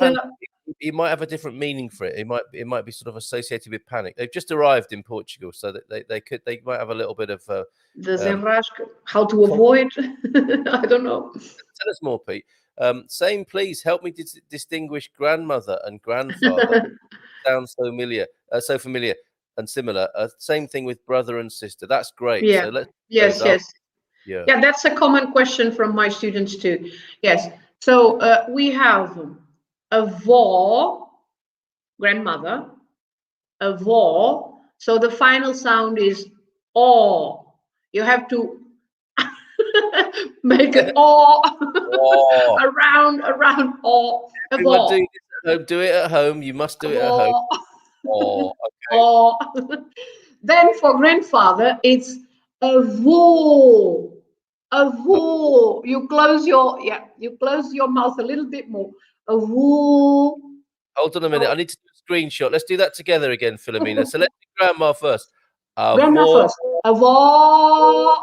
he might have a different meaning for it. It might be sort of associated with panic. They've just arrived in Portugal, so that they might have a little bit of desenrasca. How to avoid? I don't know. Tell us more, Pete. Same, please help me distinguish grandmother and grandfather. Sounds so familiar and similar. Same thing with brother and sister. That's great. Yeah. So let's yes. Yeah, that's a common question from my students too. Yes. So we have avó, grandmother, avó. So the final sound is o. You have to make it o around o. Everyone do it at home. You must do it at home. Okay. Then for grandfather, it's avô. Avô. You close your mouth a little bit more. Avô. Hold on a minute. I need to do a screenshot. Let's do that together again, Filomena. So let's do grandma first. Grandma first. Avô.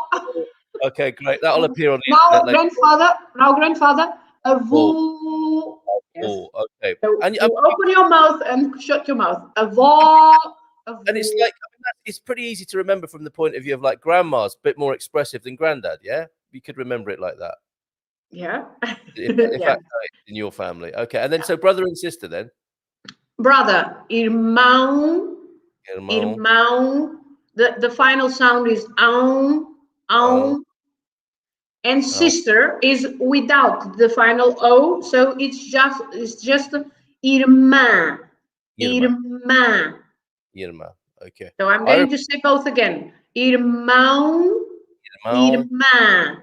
Okay, great. That'll appear on the internet. Now grandfather. Avô. Yes. Okay. So and you open your mouth and shut your mouth. Avô. And it's like, it's pretty easy to remember from the point of view of like grandma's a bit more expressive than granddad. Yeah, you could remember it like that. Yeah. In fact, in your family. Okay, and then so brother and sister then. Brother, irmão. The final sound is ão. And sister is without the final o, so it's just irmã. Irmã. Okay. So I'm going to say both again. Irmão. Irmã.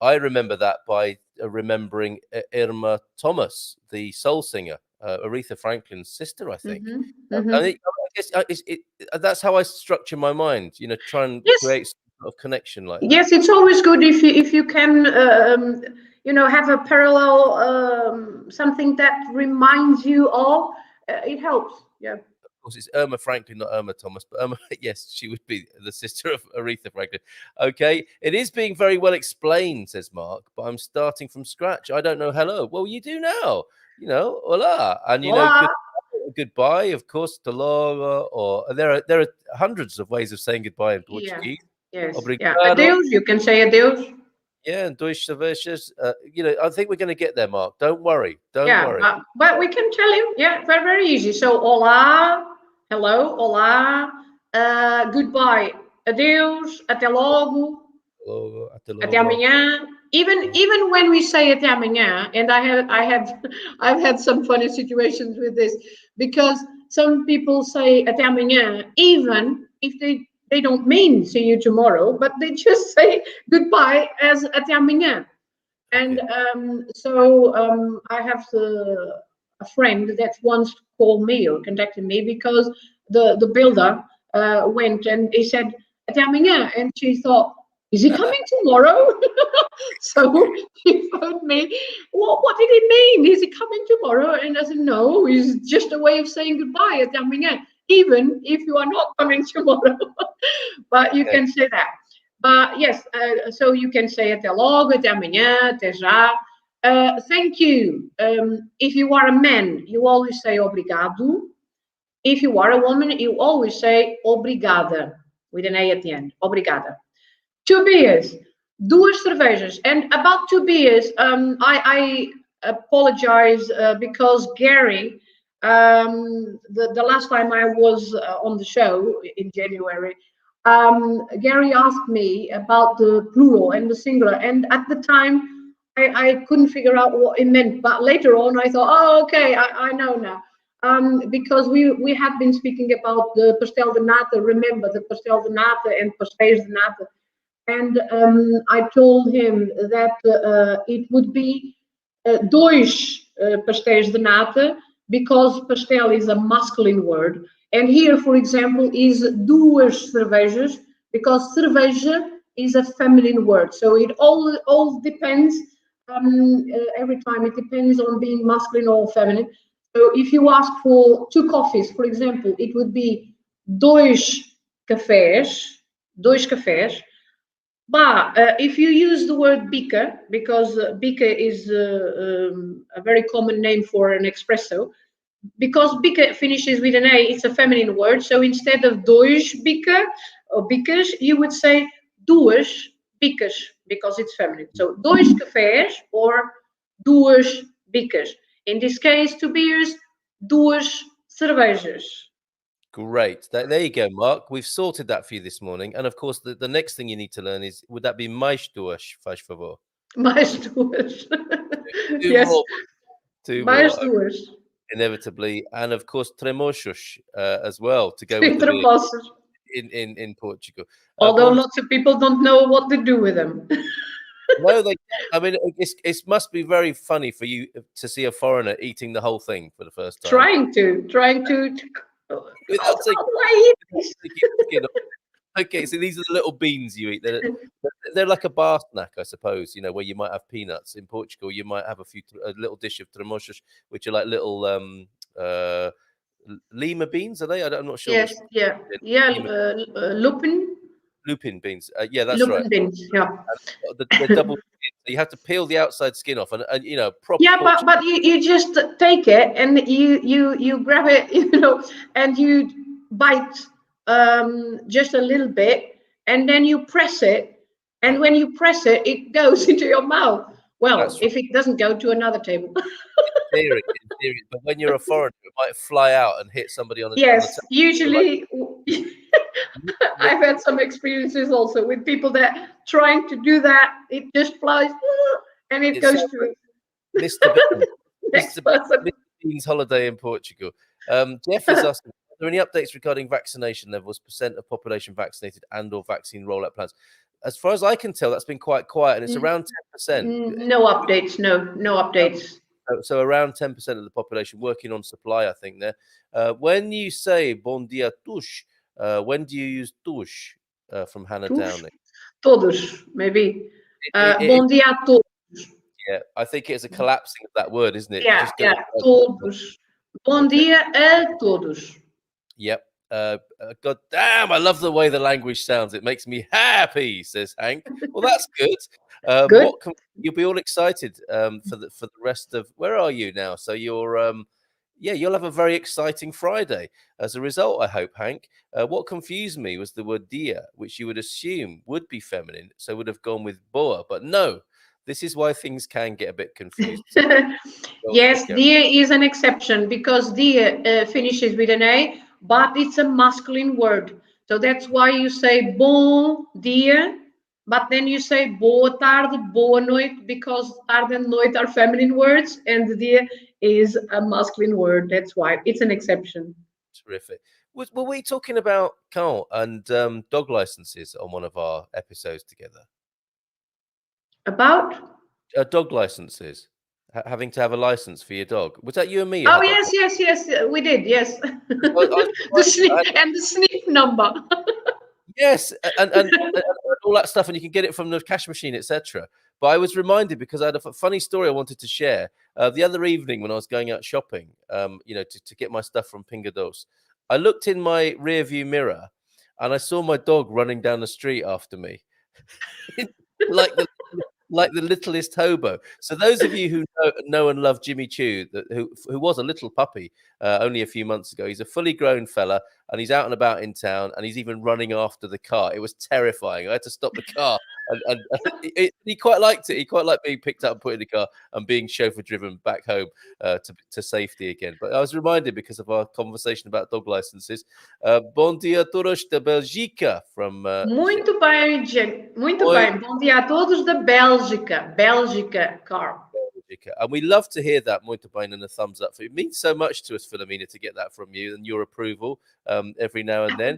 I remember that by remembering Irma Thomas, the soul singer, Aretha Franklin's sister, I think. I guess that's how I structure my mind. Try and create some sort of connection like that. Yes, it's always good if you can, have a parallel, something that reminds you of. It helps. Yeah. course, it's Irma Franklin, not Irma Thomas, but Irma, yes, she would be the sister of Aretha Franklin. Okay, it is being very well explained, says Mark, but I'm starting from scratch. I don't know hello. Well, you do now. You know, hola, and you know, goodbye, of course, to Laura, or there are hundreds of ways of saying goodbye in Portuguese. Yes. Obrigado. Adeus, you can say adeus. Yeah, and dois cervejas. You know, I think we're going to get there, Mark. Don't worry. Don't worry. But we can tell you, very, very easy. So, hola, hello, hola, goodbye, adeus, até logo, até amanhã. Even when we say até amanhã, and I've had some funny situations with this, because some people say até amanhã, even if they don't mean see you tomorrow, but they just say goodbye as até amanhã. And I have a friend that once called me or contacted me because the builder went and he said até amanhã, and she thought, is he coming tomorrow? So she phoned me. What did he mean? Is he coming tomorrow? And I said, no, it's just a way of saying goodbye até amanhã, even if you are not coming tomorrow. But you can say that. But yes, so you can say até logo, até amanhã, até já. Thank you. If you are a man, you always say obrigado. If you are a woman, you always say obrigada, with an A at the end. Obrigada. 2 beers, duas cervejas. And about 2 beers, I apologize because Gary, the last time I was on the show in January, Gary asked me about the plural and the singular, and at the time I couldn't figure out what it meant, but later on I thought, oh, okay, I know now. Because we had been speaking about the pastel de nata, remember the pastel de nata and pastéis de nata, and I told him that it would be dois pastéis de nata, because pastel is a masculine word. And here, for example, is duas cervejas, because cerveja is a feminine word. So it all depends, every time it depends on being masculine or feminine. So if you ask for 2 coffees, for example, it would be dois cafés. But if you use the word bica, because bica is a very common name for an espresso, because bica finishes with an A, it's a feminine word. So instead of dois bica or bicas, you would say duas bicas, because it's feminine. So dois cafés or duas bicas. In this case, 2 beers, duas cervejas. Great. There you go, Mark. We've sorted that for you this morning. And of course, the next thing you need to learn is, would that be mais duas, faz favor? Mais duas. Two more. Two mais more. duas. Inevitably. And of course, tremosos as well, to go with the beer in Portugal. Although lots of people don't know what to do with them. No, I mean, it must be very funny for you to see a foreigner eating the whole thing for the first time. Trying to. Without taking okay, so these are the little beans you eat. They're like a bar snack, I suppose. You know, where you might have peanuts. In Portugal, you might have a little dish of tremosos, which are like little lima beans. Are they? I'm not sure. Yes, lupin beans. Yeah, that's lupin right. beans. Yeah. The double. You have to peel the outside skin off, and you know, proper. Yeah, but you just take it and you grab it, you know, and you bite just a little bit, and then you press it, and when you press it, it goes into your mouth. Well, if it doesn't go to another table. In theory, but when you're a foreigner, it might fly out and hit somebody on the. Yes, usually. I've had some experiences also with people that trying to do that, it just flies and it goes to Mr. Bean. Mr. Bean's holiday in Portugal. Jeff is asking, are there any updates regarding vaccination levels, percent of population vaccinated, and/or vaccine rollout plans? As far as I can tell, that's been quite quiet, and it's around 10%. No updates. No updates. So around 10% of the population working on supply, I think. There. When you say "Bom dia tush," when do you use tush from Hannah Downing? Todos, maybe. Bom dia a todos. Yeah, I think it's a collapsing of that word, isn't it? Yeah, todos. Bom dia a todos. Yep. God damn, I love the way the language sounds. It makes me happy, says Hank. Well, that's good. Good. You'll be all excited for the rest of, where are you now? So you're yeah, you'll have a very exciting Friday as a result, I hope, Hank. What confused me was the word dia, which you would assume would be feminine, so would have gone with boa, but no. This is why things can get a bit confused. So well Yes, said, dia is an exception because dia finishes with an A, but it's a masculine word. So that's why you say bom dia, but then you say boa tarde, boa noite, because tarde and noite are feminine words, and dia is a masculine word. That's why it's an exception. terrific. Were we talking about Carl and dog licenses on one of our episodes together? About? Dog licenses, having to have a license for your dog. Was that you and me? You Oh, had yes, yes, yes, we did, yes. I was The reminded, sniff and the sniff number. yes, and all that stuff, and you can get it from the cash machine, etc. But I was reminded because I had a funny story I wanted to share. The other evening when I was going out shopping, to get my stuff from Pingados, I looked in my rear view mirror and I saw my dog running down the street after me, like the littlest hobo. So those of you who know and love Jimmy Choo, who was a little puppy only a few months ago, he's a fully grown fella, and he's out and about in town, and he's even running after the car. It was terrifying. I had to stop the car, and he quite liked it. He quite liked being picked up and put in the car and being chauffeur driven back home to safety again. But I was reminded because of our conversation about dog licenses. Bom dia todos de Belgica from Muito bem, gente. Muito Oi, bem. Bom dia a todos da Bélgica. Bélgica, Carl. and we love to hear that, muito bem, and a thumbs up. It means so much to us, Filomena, to get that from you and your approval every now and then.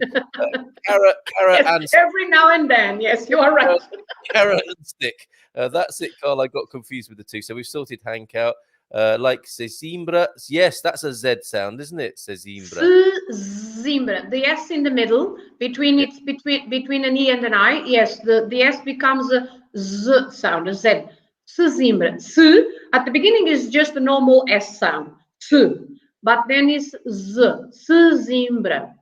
Carrot Yes, and every now and then. Yes, you are right. carrot and stick. That's it, Carl. I got confused with the two. So we've sorted Hank out. Like Sesimbra. Yes, that's a Z sound, isn't it? Sesimbra. Zimbra. The S in the middle, Yeah. between an E and an I. Yes, the S becomes a Z sound, a Z. Zimbra. S at the beginning is just a normal S sound. S. But then it's Z. Zimbra.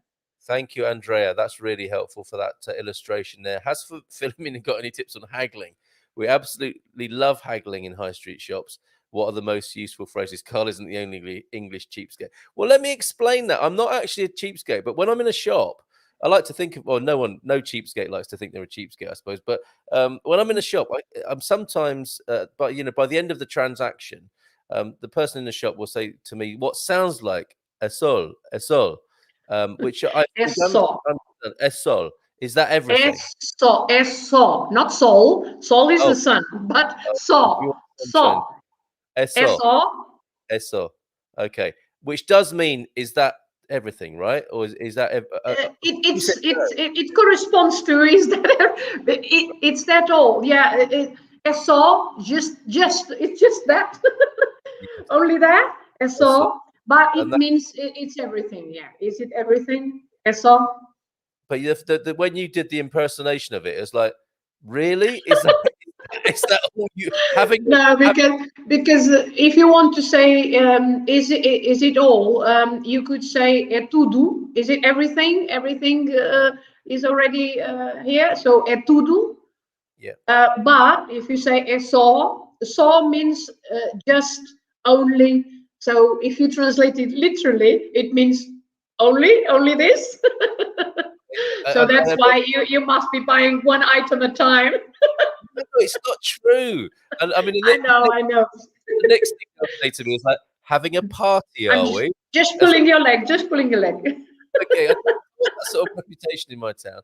Thank you, Andrea. That's really helpful for that illustration there. Has Philomena got any tips on haggling? We absolutely love haggling in high street shops. What are the most useful phrases? Carl isn't the only English cheapskate. Well, let me explain that. I'm not actually a cheapskate, but when I'm in a shop, I like to think of, well, no cheapskate likes to think they're a cheapskate, I suppose. But when I'm in a shop, I'm sometimes, by the end of the transaction, the person in the shop will say to me, what sounds like a sol, which I É begun to só. understand. Esol, is that everything? É só. Not sol. Sol is Oh, the sun, but you só. want sunshine. Só. É Esol, só. esol. Okay, which does mean, is that everything, right? Or is that you said no. It corresponds to is that it's that all. Yeah. É só. Just it's just that. Yes, Only that. É esol, só. But and it that, means it's everything. Yeah. Is it everything? É só. but when you did the impersonation of it, it's like, really? Is that is that all you having? No, because if you want to say is it all, you could say é tudo. Is it everything? Everything is already here. So é tudo. Yeah. But if you say é só means just only. So if you translate it literally, it means only this. So that's why you must be buying one item at a time. No, it's not true. And I mean, I know, I know. the next thing they'll say to me is like, having a party, I'm are we? just That's pulling your leg, just pulling your leg. okay. I don't want that sort of reputation in my town.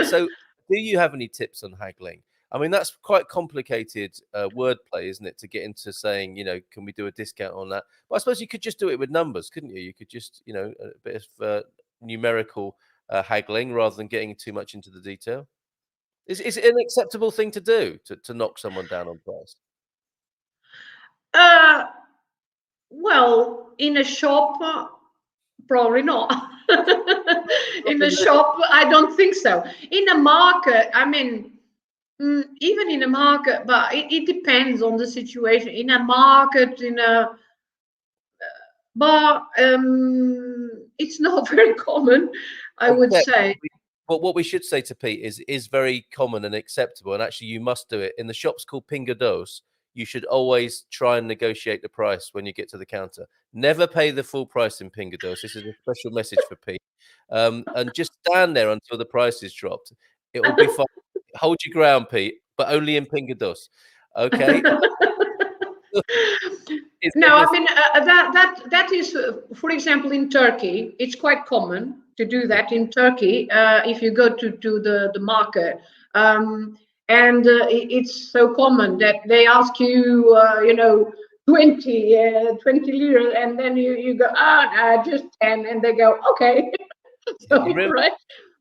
So, do you have any tips on haggling? I mean, that's quite complicated wordplay, isn't it? To get into saying, can we do a discount on that? But I suppose you could just do it with numbers, couldn't you? You could just, a bit of numerical haggling rather than getting too much into the detail. Is it an acceptable thing to do to knock someone down on price? Uh, well, in a shop, probably not. In a shop, I don't think so. In a market, I mean, even in a market, but it depends on the situation. In a market, but it's not very common, I would Okay. say. But what we should say to Pete is very common and acceptable, and actually you must do it in the shops called Pingados. You should always try and negotiate the price when you get to the counter. Never pay the full price in Pingados. This is a special message for Pete. And just stand there until the price is dropped. It will be fine. Hold your ground, Pete, but only in Pingados. Okay. Is No, I everything mean that is, for example, in Turkey, it's quite common to do that in Turkey. If you go to the market, and it's so common that they ask you, 20 lira, and then you go, just 10, and they go, okay. So, you're in, right,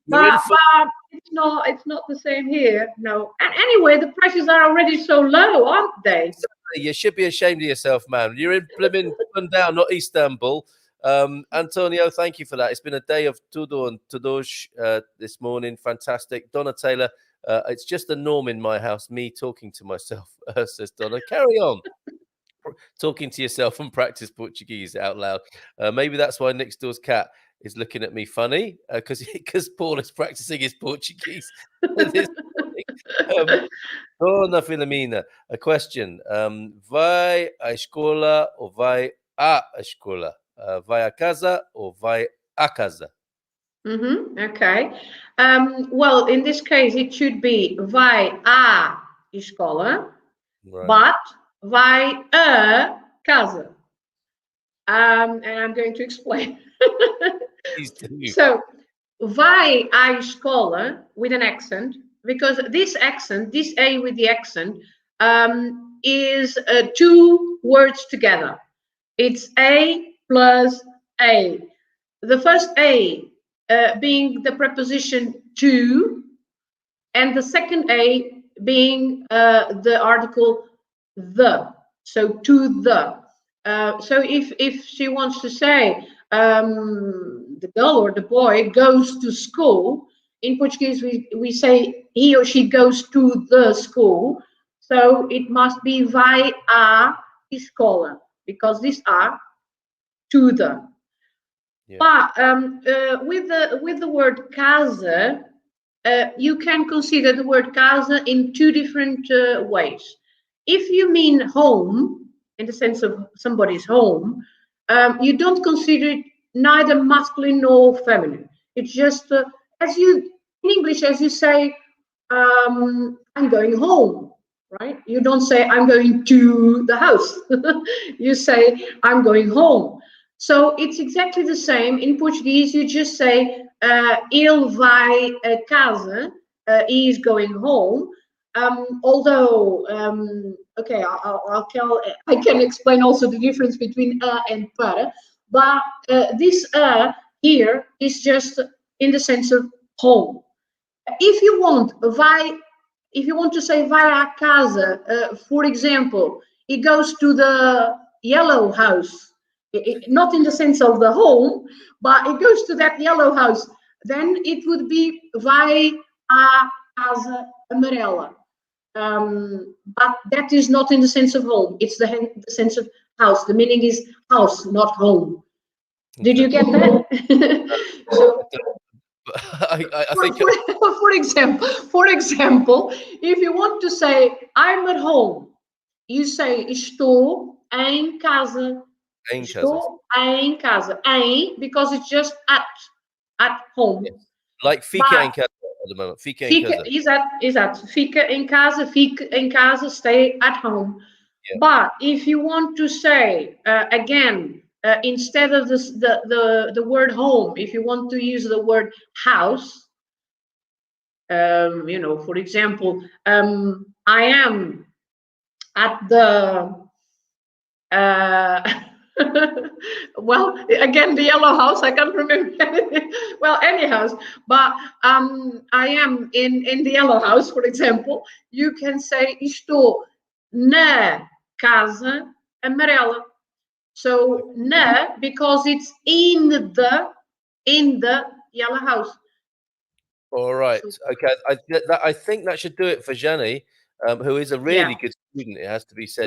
you're in for but it's not the same here. No, and anyway, the prices are already so low, aren't they? you should be ashamed of yourself, man. You're in Blimmin down, not Istanbul. Antonio, thank you for that. It's been a day of Tudo and Tudosh this morning. Fantastic. Donna Taylor, it's just the norm in my house, me talking to myself, says Donna. Carry on. Talking to yourself and practice Portuguese out loud. Maybe that's why next door's cat is looking at me funny, because Paul is practicing his Portuguese this morning. Dona Filomena, a question. Vai à escola ou vai à escola? Vai à casa ou vai à casa? Okay. Well, in this case, it should be vai à escola, Right. but vai a casa. And I'm going to explain. Please do. So, vai à escola with an accent, because this accent, this A with the accent, is two words together. It's A plus A. The first A being the preposition to, and the second A being the article the. So to the. So if she wants to say the girl or the boy goes to school, in Portuguese we say he or she goes to the school. So it must be vai à escola, because these are to the. Yeah. But with the word casa, you can consider the word casa in two different ways. If you mean home, in the sense of somebody's home, you don't consider it neither masculine nor feminine. It's just as you in English, as you say, I'm going home, right? You don't say I'm going to the house. You say I'm going home. So it's exactly the same in Portuguese. You just say ele vai a casa. He is going home. Although, okay, I'll tell. I can explain also the difference between and para. But this here is just in the sense of home. If you want if you want to say vai à casa, for example, it goes to the yellow house, not in the sense of the home, but it goes to that yellow house, then it would be vai à casa amarela. But that is not in the sense of home, it's the sense of house. The meaning is house, not home. Did you get that? So, I think for example, if you want to say I'm at home, you say estou em casa. em casa. Estou em casa. Em, because it's just at home. Yes. Like fica em casa at the moment. Fica em casa. Exato. Fica em casa, stay at home. Yeah. But if you want to say again, instead of the word home, if you want to use the word house, for example, I am at the well, again, the yellow house, I can't remember anything. Well, any house, but I am in the yellow house, for example. You can say estou na casa amarela. So na, because it's in the yellow house. All right. Okay. I think that should do it for Jenny, who is a really good student. It has to be said.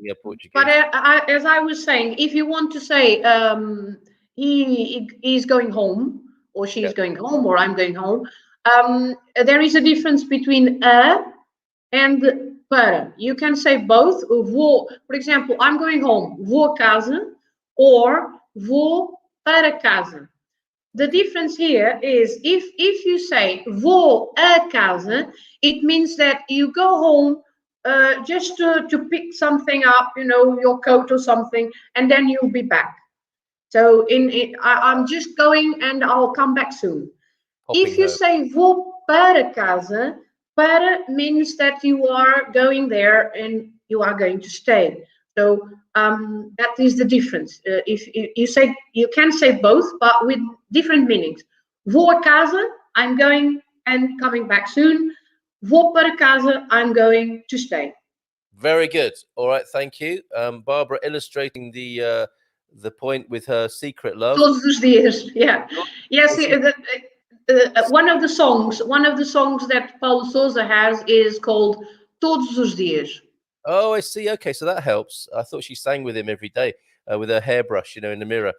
learning Portuguese. But as I was saying, if you want to say he's going home, or she's going home, or I'm going home, there is a difference between and para. You can say both. Vou, for example, I'm going home, vou a casa, or vou para casa. The difference here is if you say vou a casa, it means that you go home just to pick something up, your coat or something, and then you'll be back. So I'm just going and I'll come back soon. If you say vou para casa, para means that you are going there and you are going to stay. So that is the difference. If you say, you can say both, but with different meanings. Vou a casa, I'm going and coming back soon. Vou para casa, I'm going to stay. Very good. All right, thank you, Barbara, illustrating the point with her secret love. Todos os dias, yeah. Yes, one of the songs that Paulo Sousa has is called Todos os Dias. Oh, I see. Okay, so that helps. I thought she sang with him every day with her hairbrush, in the mirror.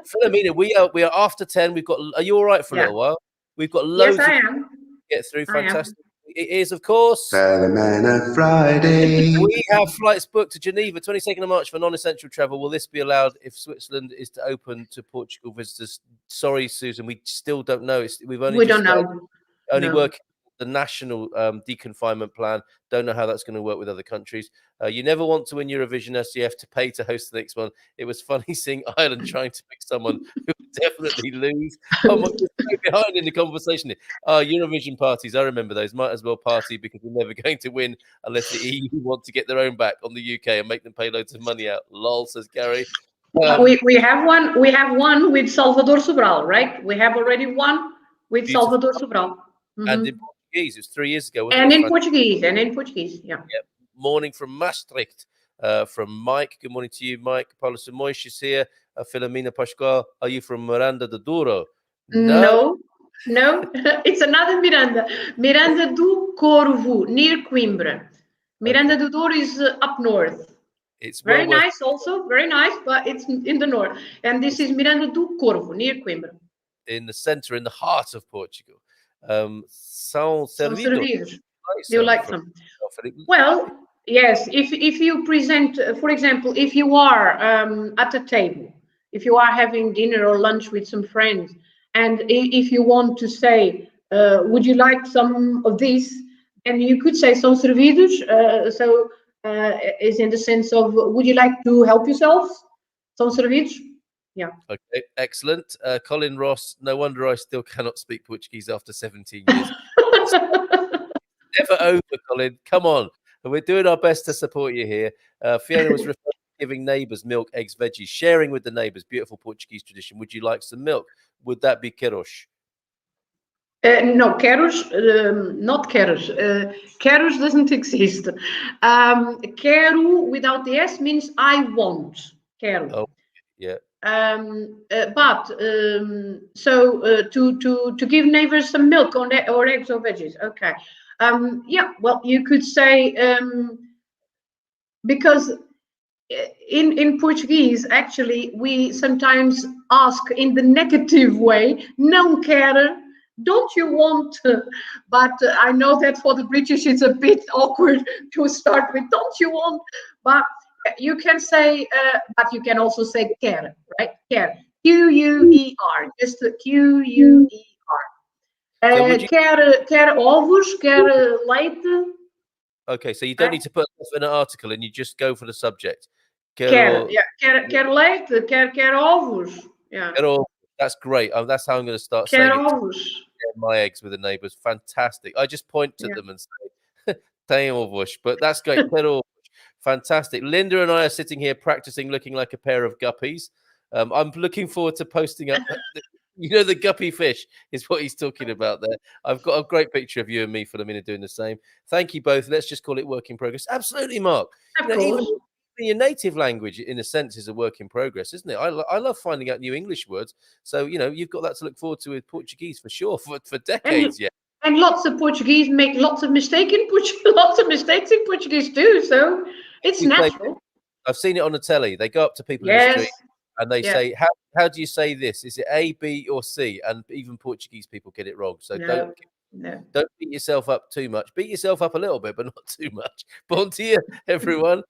Filomena, we are after 10. We've got. Are you all right for a little while? We've got loads. Yes, I am. To get through. Fantastic. It is, of course. Filomena Friday. We have flights booked to Geneva, 22nd of March for non-essential travel. Will this be allowed if Switzerland is to open to Portugal visitors? Sorry, Susan, we still don't know. We don't know. Only working the national deconfinement plan. Don't know how that's going to work with other countries. You never want to win Eurovision, so you have to pay to host the next one. It was funny seeing Ireland trying to pick someone who would definitely lose. Oh my God, behind in the conversation. Eurovision parties, I remember those. Might as well party because we're never going to win unless the EU want to get their own back on the UK and make them pay loads of money out. Lol, says Gary. We have one. We have one with Salvador Sobral, right? We have already one with Salvador Sobral. And in Portuguese, it was 3 years ago. And in Portuguese, yeah. Yep. Morning from Maastricht, from Mike. Good morning to you, Mike. Paulo Samois is here. Filomena Pascual, are you from Miranda do Douro? No. It's another Miranda. Miranda do Corvo, near Coimbra. Miranda do Douro is up north. It's very nice, also very nice, but it's in the north. And this is Miranda do Corvo, near Coimbra. In the center, in the heart of Portugal. São servidos. Do you like them? Well, yes. If you present, for example, if you are at a table, if you are having dinner or lunch with some friends, and if you want to say, would you like some of this? And you could say são servidos. So is in the sense of, would you like to help yourselves? São servidos. Yeah. Okay, excellent. Colin Ross, no wonder I still cannot speak Portuguese after 17 years. Never over, Colin. Come on. We're doing our best to support you here. Fiona was referring to giving neighbours milk, eggs, veggies, sharing with the neighbours. Beautiful Portuguese tradition. Would you like some milk? Would that be queiroz? No, queiroz, not queiroz. Queiroz doesn't exist. Quero without the S means I want. Quero. Oh, yeah. So to give neighbors some milk or eggs or veggies. Okay. Yeah. Well, you could say because in Portuguese, actually, we sometimes ask in the negative way, não quer, don't you want? But I know that for the British, it's a bit awkward to start with, don't you want? But you can say, but you can also say quer, right? Quer, Q-U-E-R, just Q-U-E-R. Quer ovos, quer leite. Okay, so you don't need to put an article and you just go for the subject. Quer leite, quer ovos. Yeah. That's great. That's how I'm going to start saying it. My eggs with the neighbours. Fantastic. I just point to them and say, tem ovos. But that's great. Quer ovos. Fantastic. Linda and I are sitting here practicing looking like a pair of guppies. I'm looking forward to posting up. The guppy fish is what he's talking about there. I've got a great picture of you and me, Filomena, doing the same. Thank you both. Let's just call it work in progress. Absolutely, Mark. Even your native language, in a sense, is a work in progress, isn't it? I love finding out new English words. So, you've got that to look forward to with Portuguese for sure, for decades yet. And lots of Portuguese make lots of mistakes in Portuguese too. So It's You say, natural. I've seen it on the telly. They go up to people in the Yes. street and they Yeah. say, how do you say this? Is it A, B, or C? And even Portuguese people get it wrong. So No. don't beat yourself up too much. Beat yourself up a little bit, but not too much. Bom dia, everyone,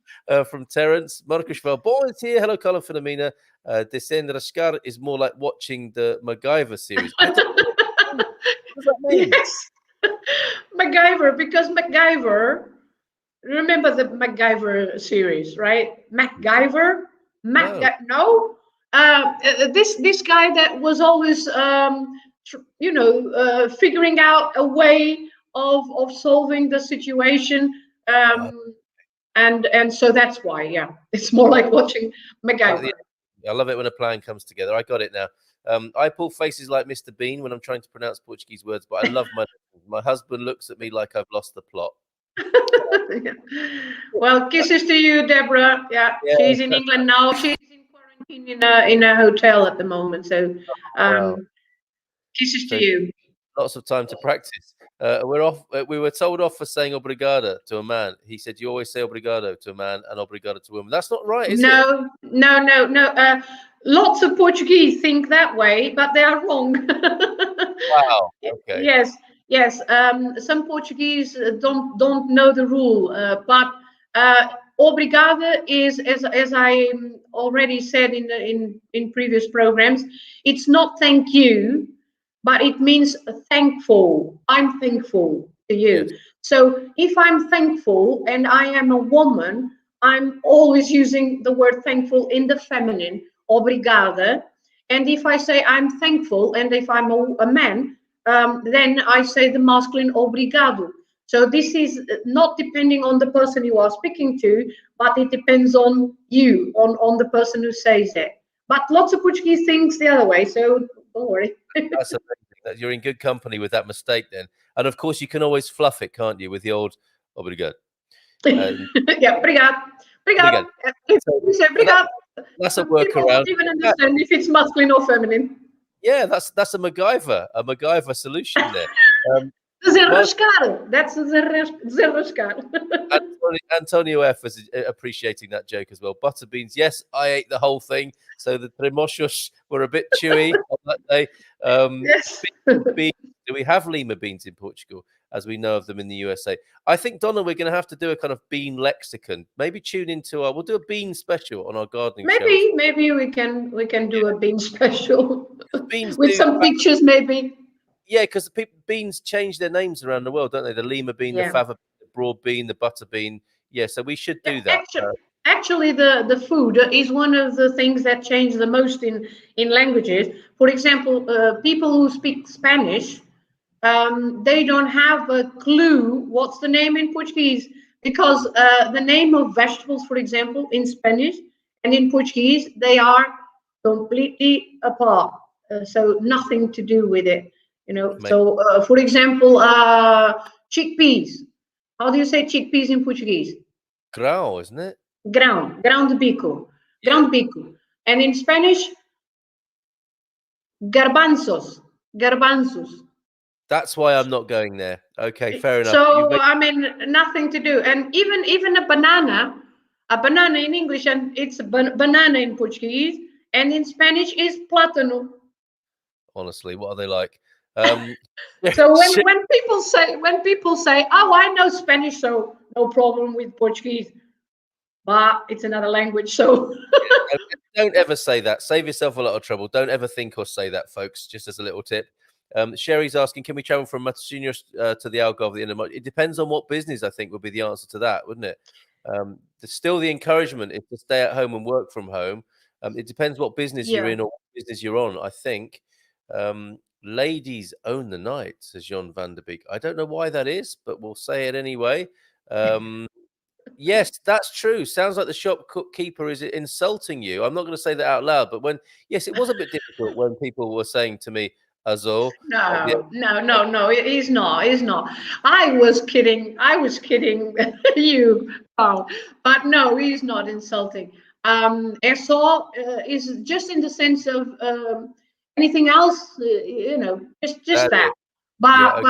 from Terence. Marcus Bom dia. Hello, Colin Filomena. Desenrascar is more like watching the MacGyver series. I don't know. What does that mean? Yes. MacGyver, because MacGyver, remember the MacGyver series, right? MacGyver? No. This guy that was always, figuring out a way of solving the situation. And so that's why, yeah, it's more like watching MacGyver. I love it when a plan comes together. I got it now. I pull faces like Mr. Bean when I'm trying to pronounce Portuguese words, but I love my husband looks at me like I've lost the plot. Well, kisses to you, Deborah. Yeah, she's in England now. She's in quarantine in a hotel at the moment. So, kisses to you. Lots of time to practice. We're off. We were told off for saying obrigada to a man. He said you always say obrigado to a man and obrigado to a woman. That's not right, is it? No. Lots of Portuguese think that way, but they are wrong. Wow. Okay. Yes. Some Portuguese don't know the rule, but obrigada is, as I already said in previous programs, it's not thank you, but it means thankful. I'm thankful to you. Yes. So if I'm thankful and I am a woman, I'm always using the word thankful in the feminine, obrigada. And if I say I'm thankful, and if I'm a man, then I say the masculine obrigado. So this is not depending on the person you are speaking to, but it depends on you, on the person who says it. But lots of Portuguese things the other way, so don't worry. That's amazing. You're in good company with that mistake then. And of course, you can always fluff it, can't you, with the old obrigado. Yeah, obrigado. That's a workaround. People don't even understand if it's masculine or feminine. Yeah, that's a MacGyver solution there. Desenrascar. That's desenrascar. Antonio F was appreciating that joke as well. Butter beans, yes, I ate the whole thing. So the tremochos were a bit chewy on that day. Yes. Beans, do we have lima beans in Portugal, as we know of them in the USA? I think, Donna, we're going to have to do a kind of bean lexicon. Maybe tune into we'll do a bean special on our gardening show. Maybe we can do a bean special beans with some pictures, maybe. Yeah, because beans change their names around the world, don't they? The lima bean, the fava, the broad bean, the butter bean. Yeah, so we should do that. Actually, the food is one of the things that change the most in languages. For example, people who speak Spanish, they don't have a clue what's the name in Portuguese, because the name of vegetables, for example, in Spanish and in Portuguese, they are completely apart. So nothing to do with it. So for example, chickpeas. How do you say chickpeas in Portuguese? Grão, isn't it? Grão de bico. Grão de bico. And in Spanish, garbanzos. That's why I'm not going there. Okay, fair enough. So I mean, nothing to do. And even a banana in English, and it's a banana in Portuguese, and in Spanish is plátano. Honestly, what are they like? So when people say, oh, I know Spanish, so no problem with Portuguese, but it's another language, so don't ever say that. Save yourself a lot of trouble. Don't ever think or say that, folks. Just as a little tip. Sherry's asking, can we travel from Matosinhos to the Algarve at the end of March? It depends on what business, I think, would be the answer to that, wouldn't it? Still, the encouragement is to stay at home and work from home. It depends what business you're in or what business you're on, I think. Ladies own the night, says Jean van der Beek. I don't know why that is, but we'll say it anyway. Yes, that's true. Sounds like the shopkeeper is insulting you. I'm not going to say that out loud, but it was a bit difficult when people were saying to me, Azul. No, he's not. I was kidding you, Paul. But no, he's not insulting. Eso is just in the sense of anything else, just that. But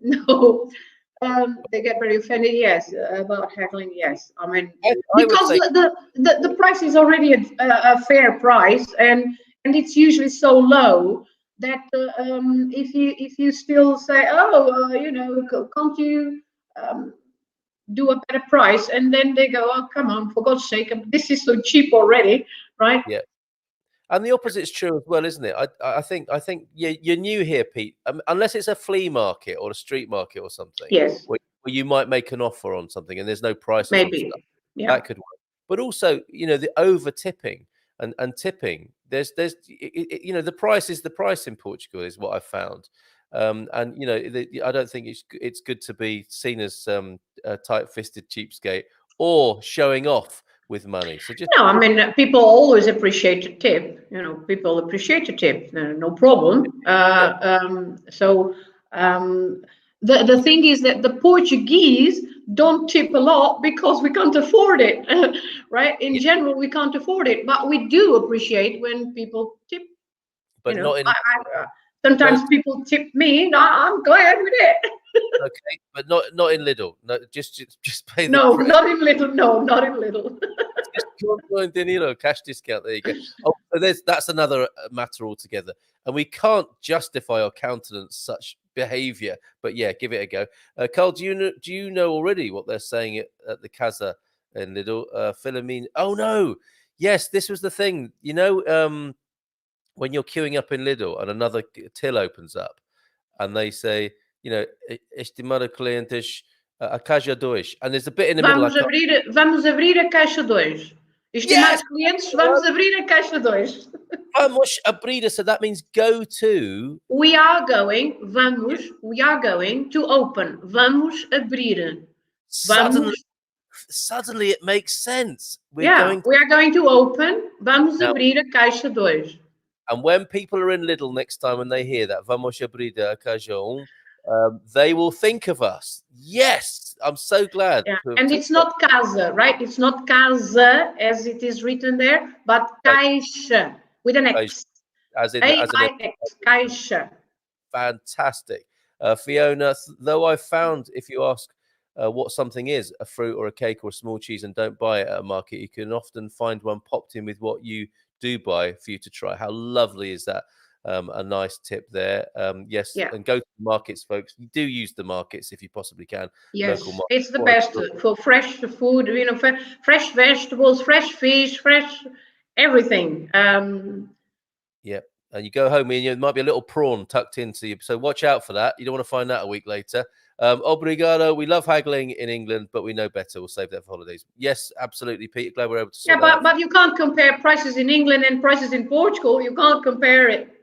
no. They get very offended, yes, about heckling, yes. I mean, I would because say, the price is already a fair price, and it's usually so low that if you still say, oh, can't you do a better price, and then they go, oh, come on, for God's sake, this is so cheap already, right? yeah. And the opposite's true as well, isn't it? I think you're new here, Pete. Unless it's a flea market or a street market or something, Yes, where you might make an offer on something and there's no prices on stuff. maybe, yeah. That could work. But also, the over tipping and tipping. The price is the price in Portugal is what I've found. And I don't think it's good to be seen as a tight-fisted cheapskate or showing off with money. So just No, I mean, people always appreciate a tip. People appreciate a tip, no problem. The thing is that the Portuguese don't tip a lot because we can't afford it, right? In general, we can't afford it, but we do appreciate when people tip. but not in Sometimes no, people tip me, and I'm glad with it. okay, but not in Lidl. No, just pay the No, price. not in little. No, not in little. Just $1 dinero cash discount. There you go. Oh, so that's another matter altogether, and we can't justify or countenance such behaviour. But yeah, give it a go. Carl, do you know already what they're saying at the Casa in Lidl? Filomena. Oh no, yes, this was the thing. When you're queuing up in Lidl and another till opens up, and they say, estimado clientes, a caixa dois, and there's a bit in the middle. Vamos abrir a caixa 2. Yes, Estimados clientes, vamos abrir a caixa 2. vamos abrir. So that means go to. We are going to open. Vamos abrir. Suddenly, Vamos. suddenly it makes sense. We are going to open. Vamos Now, abrir a caixa 2. and when people are in Lidl next time when they hear that, vamos abrir a caixa they will think of us. Yes, I'm so glad. Yeah. And it's not casa, right? It's not casa as it is written there, but caixa with an X. As in A-I-X, caixa. Fantastic. Fiona, though I found if you ask what something is, a fruit or a cake or a small cheese, and don't buy it at a market, you can often find one popped in with what you do buy for you to try. How lovely is that? A nice tip there. Yes, Yeah. and go to the markets, folks. You do use the markets if you possibly can. Yes, Local markets. it's the best for fresh food, fresh vegetables, fresh fish, fresh everything. Yeah. And you go home and there might be a little prawn tucked into you. So watch out for that. You don't want to find that a week later. Obrigado. We love haggling in England, but we know better. We'll save that for holidays. Yes, absolutely, Peter. Glad we're able to sort that out. But you can't compare prices in England and prices in Portugal. You can't compare it.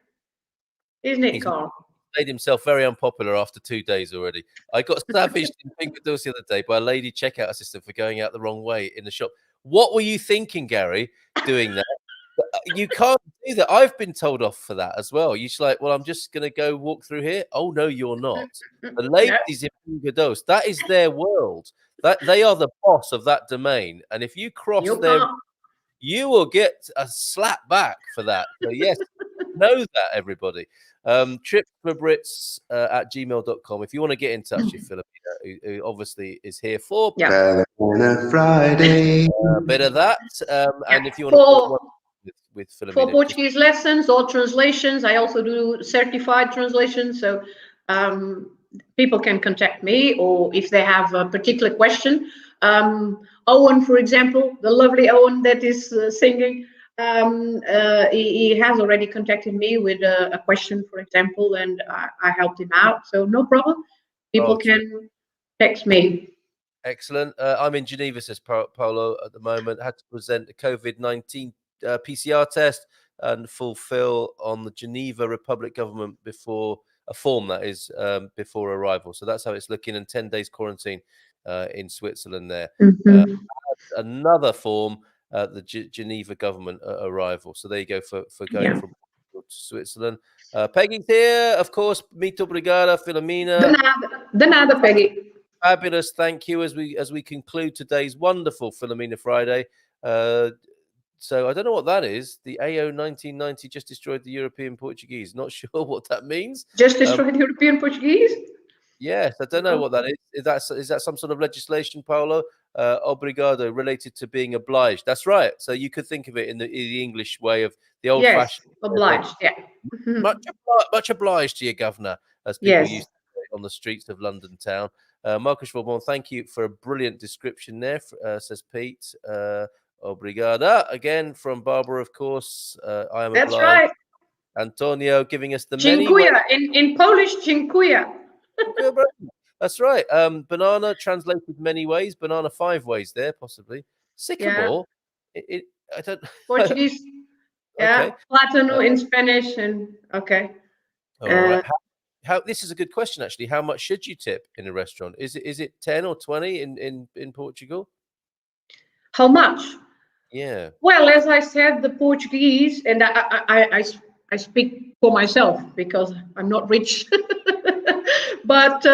Isn't it, Carl? Made himself very unpopular after 2 days already. I got savaged in Pinkerdos the other day by a lady checkout assistant for going out the wrong way in the shop. What were you thinking, Gary, doing that? You can't do that. I've been told off for that as well. You're just like, well, I'm just going to go walk through here. Oh, no, you're not. The ladies in Pinkerdos, that is their world. That they are the boss of that domain. And if you cross you will get a slap back for that. So yes, know that, everybody. Tripsforbrits at gmail.com. If you want to get in touch with Filomena, who obviously is here for Filomena Friday. A bit of that. And if you want to with Filomena, for Portuguese lessons or translations, I also do certified translations. So people can contact me, or if they have a particular question. Owen, for example, the lovely Owen that is singing, he has already contacted me with a question, for example, and I helped him out. So no problem. People can text me. Excellent. I'm in Geneva, says Paolo, at the moment. Had to present a COVID-19 PCR test and fulfill on the Geneva Republic government before a form, that is, before arrival. So that's how it's looking, and 10 days quarantine in Switzerland there. Another form the Geneva government arrival. So there you go for going from to Switzerland. Peggy's here, of course. Muito obrigada, Filomena. De nada, Peggy. Fabulous, thank you. As we conclude today's wonderful Filomena Friday. So I don't know what that is. The AO 1990 just destroyed the European Portuguese. Not sure what that means. Just destroyed the European Portuguese? Yes, I don't know what that is. Is that some sort of legislation, Paolo? Obrigado, related to being obliged. That's right. So you could think of it in the English way of the Yes, old-fashioned obliged. Yeah. much obliged to your governor, as people Yes. used to say on the streets of London town. Marcus Vauban, thank you for a brilliant description there, says Pete. Obrigada, again from Barbara, of course. I am That's obliged. right. Antonio giving us the many ways. Dziękuję. In Polish, dziękuję. That's right. Banana translated many ways. Banana 5 ways there, possibly. Sycamore. Yeah. I don't. Portuguese. Yeah. Okay. Plátano in Spanish, and okay. All right. How? This is a good question, actually. How much should you tip in a restaurant? Is it 10 or 20 in Portugal? How much? Yeah. Well, as I said, the Portuguese, and I speak for myself because I'm not rich, but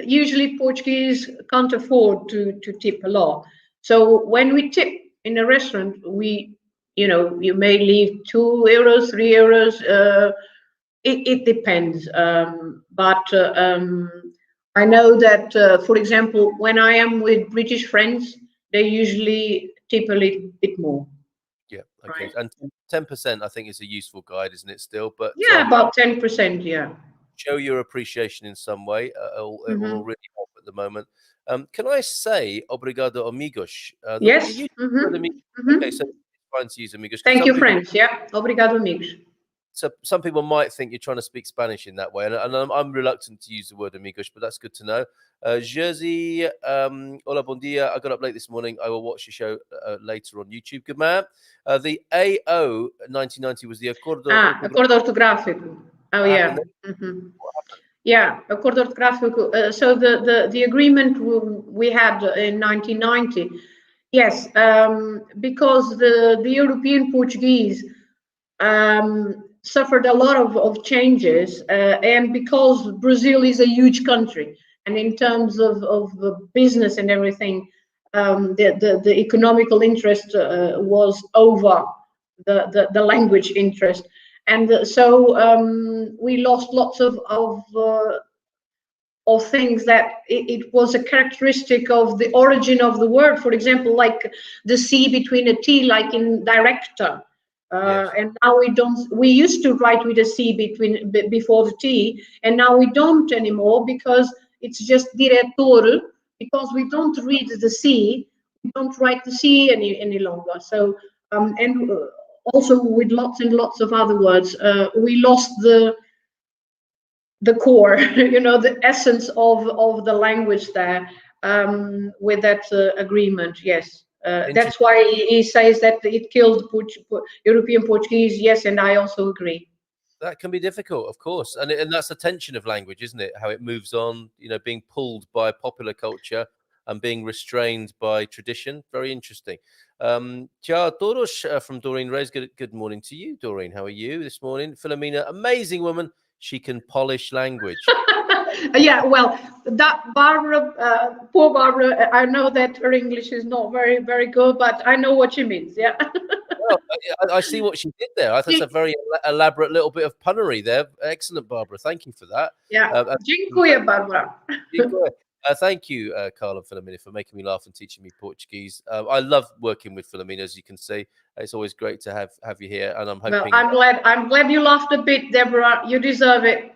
usually Portuguese can't afford to tip a lot. So when we tip in a restaurant, you may leave €2, €3. It depends. But I know that, for example, when I am with British friends, they usually tip a little bit more. Yeah. Okay. Right. And 10%, I think, is a useful guide, isn't it? Still, but Yeah, about 10%. Yeah. show your appreciation in some way. It will really help at the moment. Can I say obrigado, amigos? Yes. You okay, so it's fine to use amigos. Thank you, friends. Yeah. Obrigado, amigos. So some people might think you're trying to speak Spanish in that way, and I'm reluctant to use the word amigos, but that's good to know. Jersey, hola, bon dia. I got up late this morning. I will watch the show later on YouTube. Good man. The AO 1990 was the Acordo. Acordo ortográfico. Oh, yeah. Yeah, Acordo ortográfico. So the agreement we had in 1990, yes, because the European Portuguese suffered a lot of changes, and because Brazil is a huge country, and in terms of business and everything, the economical interest was over the language interest, and so we lost lots of things that it was a characteristic of the origin of the word. For example, like the C between a T, like in director. Yes. And now we don't. We used to write with a C before the T, and now we don't anymore because it's just diretor. Because we don't read the C, we don't write the C any longer. So and also with lots and lots of other words, we lost the core, the essence of the language there, with that agreement. Yes. That's why he says that it killed European Portuguese. Yes, and I also agree. That can be difficult, of course, and that's the tension of language, isn't it? How it moves on, being pulled by popular culture and being restrained by tradition. Very interesting. Ciao todos from Doreen Reyes. Good morning to you, Doreen. How are you this morning? Filomena, amazing woman. She can polish language. Yeah, well, that Barbara, poor Barbara, I know that her English is not very, very good, but I know what she means. Yeah. Well, I see what she did there. I think it's a very elaborate little bit of punnery there. Excellent, Barbara. Thank you for that. Yeah. Dziękuję, Barbara. Thank you, Carl and Filomena, for making me laugh and teaching me Portuguese. I love working with Filomena, as you can see. It's always great to have you here, and I'm hoping. Well, I'm glad you laughed a bit, Deborah. You deserve it.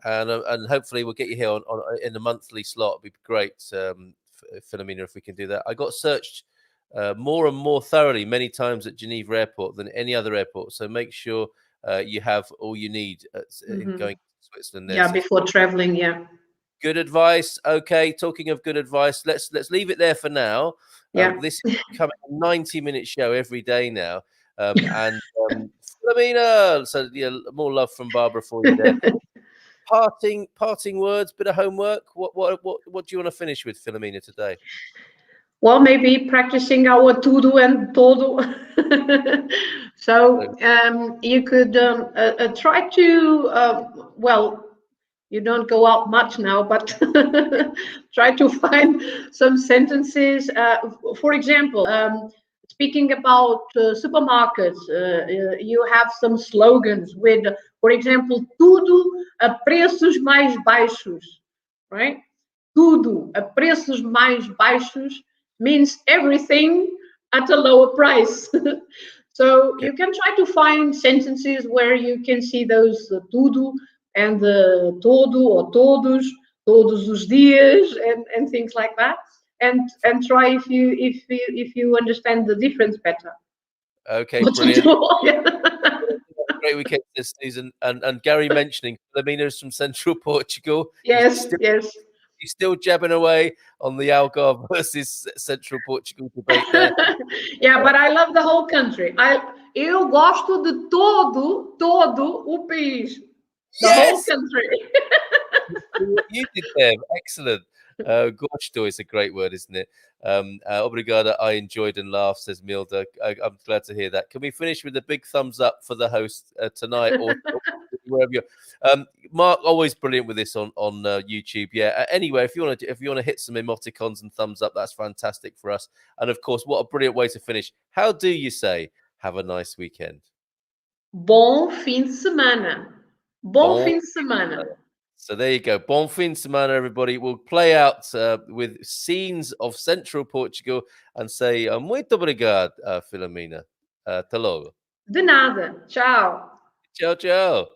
And hopefully we'll get you here on in the monthly slot. It'd be great, Filomena, if we can do that. I got searched more and more thoroughly many times at Geneva Airport than any other airport. So make sure you have all you need in going to Switzerland. Yeah, before traveling. Yeah. Good advice. Okay, talking of good advice, let's leave it there for now. Yeah. This is becoming a 90-minute show every day now. And Filomena, so more love from Barbara for you there. Parting words, bit of homework. What do you want to finish with, Filomena, today? Well, maybe practicing our tudo and todo. So you could try to, well, you don't go out much now, but try to find some sentences. For example, speaking about supermarkets, you have some slogans with, for example, tudo a preços mais baixos. right? Tudo a preços mais baixos means everything at a lower price. So Okay. you can try to find sentences where you can see those tudo and todo or todos, todos os dias, and things like that. And try if you understand the difference better. Okay, What to brilliant. do? Great weekend this season. And Gary mentioning Filomena is from Central Portugal. Yes, yes. He's still jabbing away on the Algarve versus Central Portugal debate there. Yeah, but I love the whole country. Eu gosto de todo o país. The whole Yes! country. You did there. Excellent. Gosto is a great word, isn't it? Obrigada. I enjoyed and laughed, says Milda. I'm glad to hear that. Can we finish with a big thumbs up for the host tonight or wherever you're? Mark, always brilliant with this on YouTube. Yeah. Anyway, if you want to hit some emoticons and thumbs up, that's fantastic for us. And of course, what a brilliant way to finish. How do you say have a nice weekend? Bom fim de semana. Bom Bon fim de semana. So there you go. Bon fin de semana, everybody. We'll play out with scenes of Central Portugal and say muito obrigado, Filomena. Até logo. De nada. Tchau. Ciao, ciao.